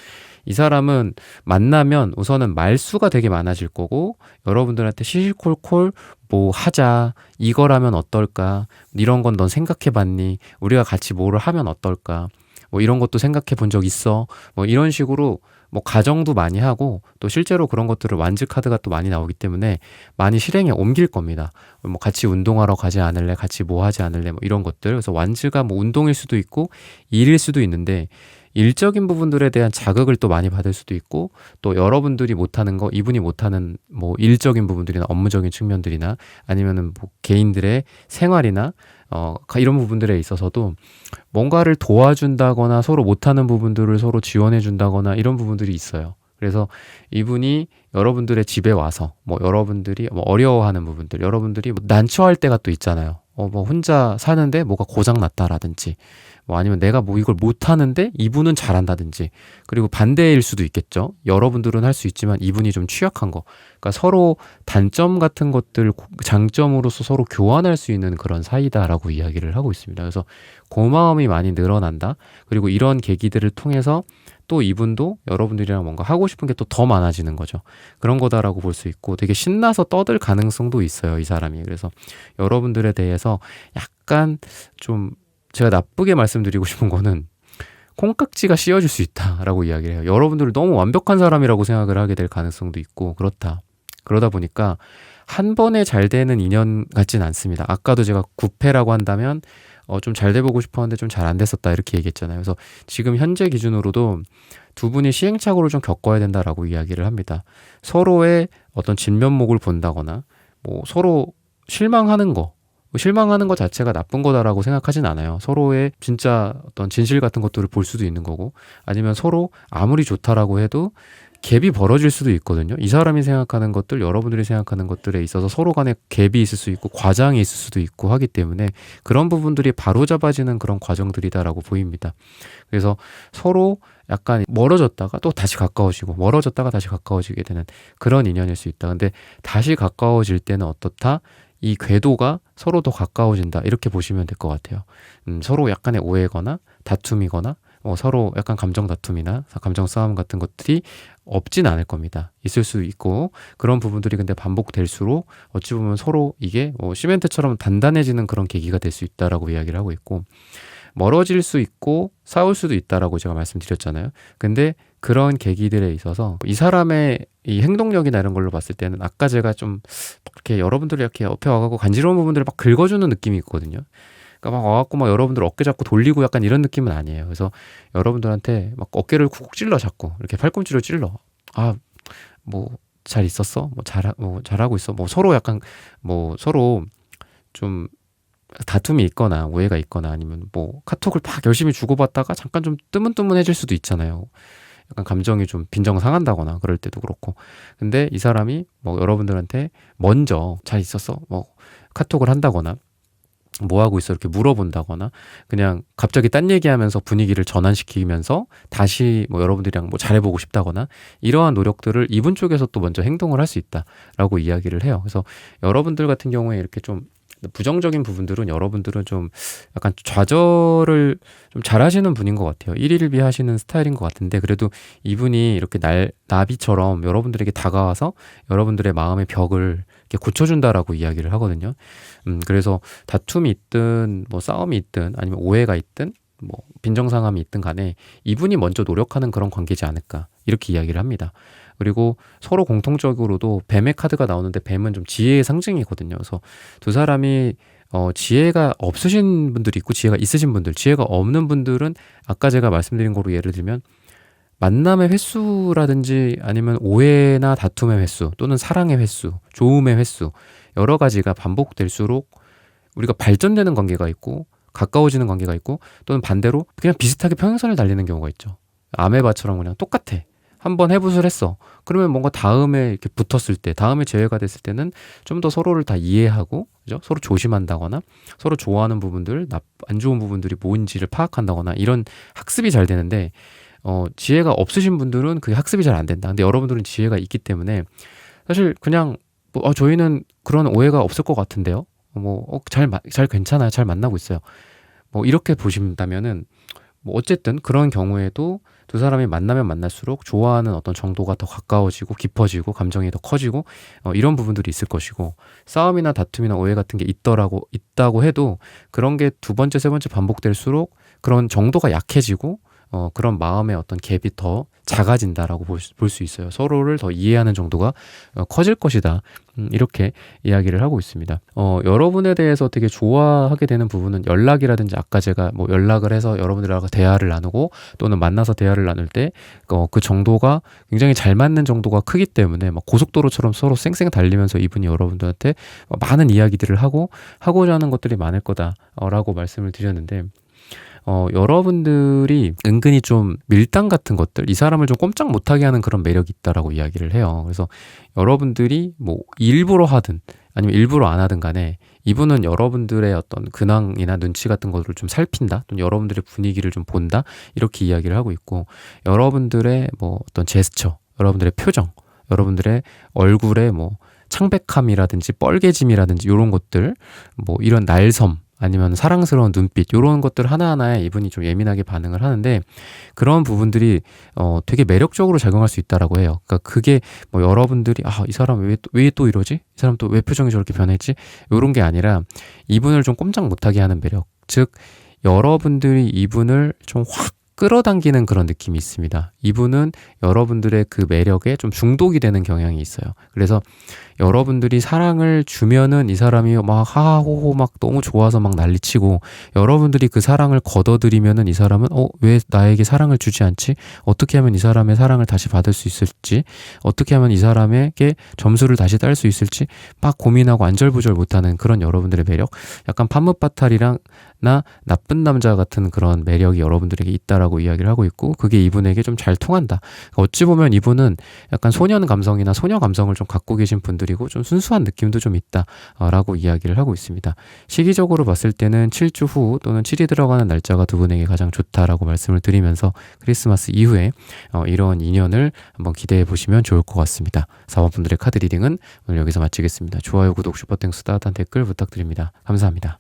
이 사람은 만나면 우선은 말수가 되게 많아질 거고 여러분들한테 시시콜콜 뭐 하자. 이거라면 어떨까? 이런 건 넌 생각해 봤니? 우리가 같이 뭐를 하면 어떨까? 뭐 이런 것도 생각해 본 적 있어? 뭐 이런 식으로 뭐 가정도 많이 하고 또 실제로 그런 것들을 완즈 카드가 또 많이 나오기 때문에 많이 실행에 옮길 겁니다. 뭐 같이 운동하러 가지 않을래? 같이 뭐 하지 않을래? 뭐 이런 것들. 그래서 완즈가 뭐 운동일 수도 있고 일일 수도 있는데 일적인 부분들에 대한 자극을 또 많이 받을 수도 있고 또 여러분들이 못하는 거 이분이 못하는 뭐 일적인 부분들이나 업무적인 측면들이나 아니면은 뭐 개인들의 생활이나 이런 부분들에 있어서도 뭔가를 도와준다거나 서로 못하는 부분들을 서로 지원해 준다거나 이런 부분들이 있어요. 그래서 이분이 여러분들의 집에 와서 뭐 여러분들이 뭐 어려워하는 부분들, 여러분들이 뭐 난처할 때가 또 있잖아요. 뭐 혼자 사는데 뭐가 고장 났다라든지 뭐 아니면 내가 뭐 이걸 못하는데 이분은 잘한다든지 그리고 반대일 수도 있겠죠. 여러분들은 할 수 있지만 이분이 좀 취약한 거. 그러니까 서로 단점 같은 것들 장점으로서 서로 교환할 수 있는 그런 사이다라고 이야기를 하고 있습니다. 그래서 고마움이 많이 늘어난다. 그리고 이런 계기들을 통해서 또 이분도 여러분들이랑 뭔가 하고 싶은 게 또 더 많아지는 거죠. 그런 거다라고 볼 수 있고 되게 신나서 떠들 가능성도 있어요, 이 사람이. 그래서 여러분들에 대해서 약간 좀 제가 나쁘게 말씀드리고 싶은 거는 콩깍지가 씌워질 수 있다라고 이야기를 해요. 여러분들을 너무 완벽한 사람이라고 생각을 하게 될 가능성도 있고 그렇다. 그러다 보니까 한 번에 잘 되는 인연 같진 않습니다. 아까도 제가 구패라고 한다면 좀 잘 돼보고 싶었는데 좀 잘 안 됐었다 이렇게 얘기했잖아요. 그래서 지금 현재 기준으로도 두 분이 시행착오를 좀 겪어야 된다라고 이야기를 합니다. 서로의 어떤 진면목을 본다거나 뭐 서로 실망하는 거 실망하는 것 자체가 나쁜 거다라고 생각하진 않아요. 서로의 진짜 어떤 진실 같은 것들을 볼 수도 있는 거고 아니면 서로 아무리 좋다라고 해도 갭이 벌어질 수도 있거든요. 이 사람이 생각하는 것들, 여러분들이 생각하는 것들에 있어서 서로 간에 갭이 있을 수 있고 과장이 있을 수도 있고 하기 때문에 그런 부분들이 바로잡아지는 그런 과정들이다라고 보입니다. 그래서 서로 약간 멀어졌다가 또 다시 가까워지고 멀어졌다가 다시 가까워지게 되는 그런 인연일 수 있다. 근데 다시 가까워질 때는 어떻다? 이 궤도가 서로 더 가까워진다. 이렇게 보시면 될 것 같아요. 서로 약간의 오해거나 다툼이거나 서로 약간 감정 다툼이나 감정 싸움 같은 것들이 없진 않을 겁니다. 있을 수 있고 그런 부분들이 근데 반복될수록 어찌 보면 서로 이게 시멘트처럼 단단해지는 그런 계기가 될 수 있다라고 이야기를 하고 있고 멀어질 수 있고 싸울 수도 있다라고 제가 말씀드렸잖아요. 근데 그런 계기들에 있어서 이 사람의 이 행동력이나 이런 걸로 봤을 때는 아까 제가 좀 이렇게 여러분들이 이렇게 옆에 와가고 간지러운 부분들을 막 긁어주는 느낌이 있거든요. 그러니까 막 와갖고 막 여러분들 어깨 잡고 돌리고 약간 이런 느낌은 아니에요. 그래서 여러분들한테 막 어깨를 쿡쿡 찔러 잡고 이렇게 팔꿈치로 찔러. 아, 뭐 잘 있었어? 뭐 잘하고 있어? 뭐 서로 약간 뭐 서로 좀 다툼이 있거나 오해가 있거나 아니면 뭐 카톡을 막 열심히 주고받다가 잠깐 좀 뜨문뜨문해질 수도 있잖아요. 약간 감정이 좀 빈정 상한다거나 그럴 때도 그렇고. 근데 이 사람이 뭐 여러분들한테 먼저 잘 있었어? 뭐 카톡을 한다거나 뭐 하고 있어? 이렇게 물어본다거나 그냥 갑자기 딴 얘기하면서 분위기를 전환시키면서 다시 뭐 여러분들이랑 뭐 잘해보고 싶다거나 이러한 노력들을 이분 쪽에서 또 먼저 행동을 할 수 있다라고 이야기를 해요. 그래서 여러분들 같은 경우에 이렇게 좀 부정적인 부분들은 여러분들은 좀 약간 좌절을 좀 잘하시는 분인 것 같아요. 일일비 하시는 스타일인 것 같은데 그래도 이분이 이렇게 나비처럼 여러분들에게 다가와서 여러분들의 마음의 벽을 이렇게 고쳐준다라고 이야기를 하거든요. 그래서 다툼이 있든 뭐 싸움이 있든 아니면 오해가 있든 뭐 빈정상함이 있든 간에 이분이 먼저 노력하는 그런 관계지 않을까 이렇게 이야기를 합니다. 그리고 서로 공통적으로도 뱀의 카드가 나오는데 뱀은 좀 지혜의 상징이거든요. 그래서 두 사람이 지혜가 없으신 분들이 있고 지혜가 있으신 분들, 지혜가 없는 분들은 아까 제가 말씀드린 거로 예를 들면 만남의 횟수라든지 아니면 오해나 다툼의 횟수 또는 사랑의 횟수, 좋음의 횟수 여러 가지가 반복될수록 우리가 발전되는 관계가 있고 가까워지는 관계가 있고 또는 반대로 그냥 비슷하게 평행선을 달리는 경우가 있죠. 아메바처럼 그냥 똑같아. 한번 해붓을 했어. 그러면 뭔가 다음에 이렇게 붙었을 때, 다음에 재회가 됐을 때는 좀 더 서로를 다 이해하고, 그죠? 서로 조심한다거나, 서로 좋아하는 부분들, 안 좋은 부분들이 뭔지를 파악한다거나, 이런 학습이 잘 되는데, 지혜가 없으신 분들은 그게 학습이 잘 안 된다. 근데 여러분들은 지혜가 있기 때문에, 사실 그냥, 저희는 그런 오해가 없을 것 같은데요? 잘 괜찮아요. 잘 만나고 있어요. 이렇게 보신다면은, 어쨌든 그런 경우에도 두 사람이 만나면 만날수록 좋아하는 어떤 정도가 더 가까워지고 깊어지고 감정이 더 커지고 이런 부분들이 있을 것이고, 싸움이나 다툼이나 오해 같은 게 있다고 해도 그런 게 두 번째 세 번째 반복될수록 그런 정도가 약해지고 그런 마음의 어떤 갭이 더 작아진다라고 볼 수 있어요. 서로를 더 이해하는 정도가 커질 것이다. 이렇게 이야기를 하고 있습니다. 여러분에 대해서 되게 좋아하게 되는 부분은 연락이라든지, 아까 제가 연락을 해서 여러분들하고 대화를 나누고 또는 만나서 대화를 나눌 때 그 정도가 굉장히 잘 맞는 정도가 크기 때문에 고속도로처럼 서로 쌩쌩 달리면서 이분이 여러분들한테 많은 이야기들을 하고자 하는 것들이 많을 거다라고 말씀을 드렸는데, 여러분들이 은근히 좀 밀당 같은 것들, 이 사람을 좀 꼼짝 못하게 하는 그런 매력이 있다라고 이야기를 해요. 그래서 여러분들이 일부러 하든 아니면 일부러 안 하든 간에 이분은 여러분들의 어떤 근황이나 눈치 같은 것들을 좀 살핀다, 또는 여러분들의 분위기를 좀 본다, 이렇게 이야기를 하고 있고, 여러분들의 어떤 제스처, 여러분들의 표정, 여러분들의 얼굴의 창백함이라든지 뻘개짐이라든지 이런 것들, 이런 날섬, 아니면 사랑스러운 눈빛, 이런 것들 하나하나에 이분이 좀 예민하게 반응을 하는데, 그런 부분들이 되게 매력적으로 작용할 수 있다라고 해요. 그러니까 그게 여러분들이 이 사람 왜 또 이러지? 이 사람 또 왜 표정이 저렇게 변했지? 이런 게 아니라 이분을 좀 꼼짝 못하게 하는 매력, 즉 여러분들이 이분을 좀 확 끌어당기는 그런 느낌이 있습니다. 이분은 여러분들의 그 매력에 좀 중독이 되는 경향이 있어요. 그래서 여러분들이 사랑을 주면은 이 사람이 막 하하호호 막 너무 좋아서 막 난리치고, 여러분들이 그 사랑을 걷어들이면은 이 사람은 왜 나에게 사랑을 주지 않지? 어떻게 하면 이 사람의 사랑을 다시 받을 수 있을지, 어떻게 하면 이 사람에게 점수를 다시 딸 수 있을지 막 고민하고 안절부절 못하는 그런 여러분들의 매력, 약간 판무파탈이랑 나 나쁜 남자 같은 그런 매력이 여러분들에게 있다라고 이야기를 하고 있고, 그게 이분에게 좀 잘 통한다. 어찌 보면 이분은 약간 소년 감성이나 소녀 감성을 좀 갖고 계신 분들이고, 좀 순수한 느낌도 좀 있다라고 이야기를 하고 있습니다. 시기적으로 봤을 때는 7주 후 또는 7이 들어가는 날짜가 두 분에게 가장 좋다라고 말씀을 드리면서, 크리스마스 이후에 이런 인연을 한번 기대해 보시면 좋을 것 같습니다. 4번 분들의 카드 리딩은 오늘 여기서 마치겠습니다. 좋아요, 구독, 슈퍼땡스, 따뜻한 댓글 부탁드립니다. 감사합니다.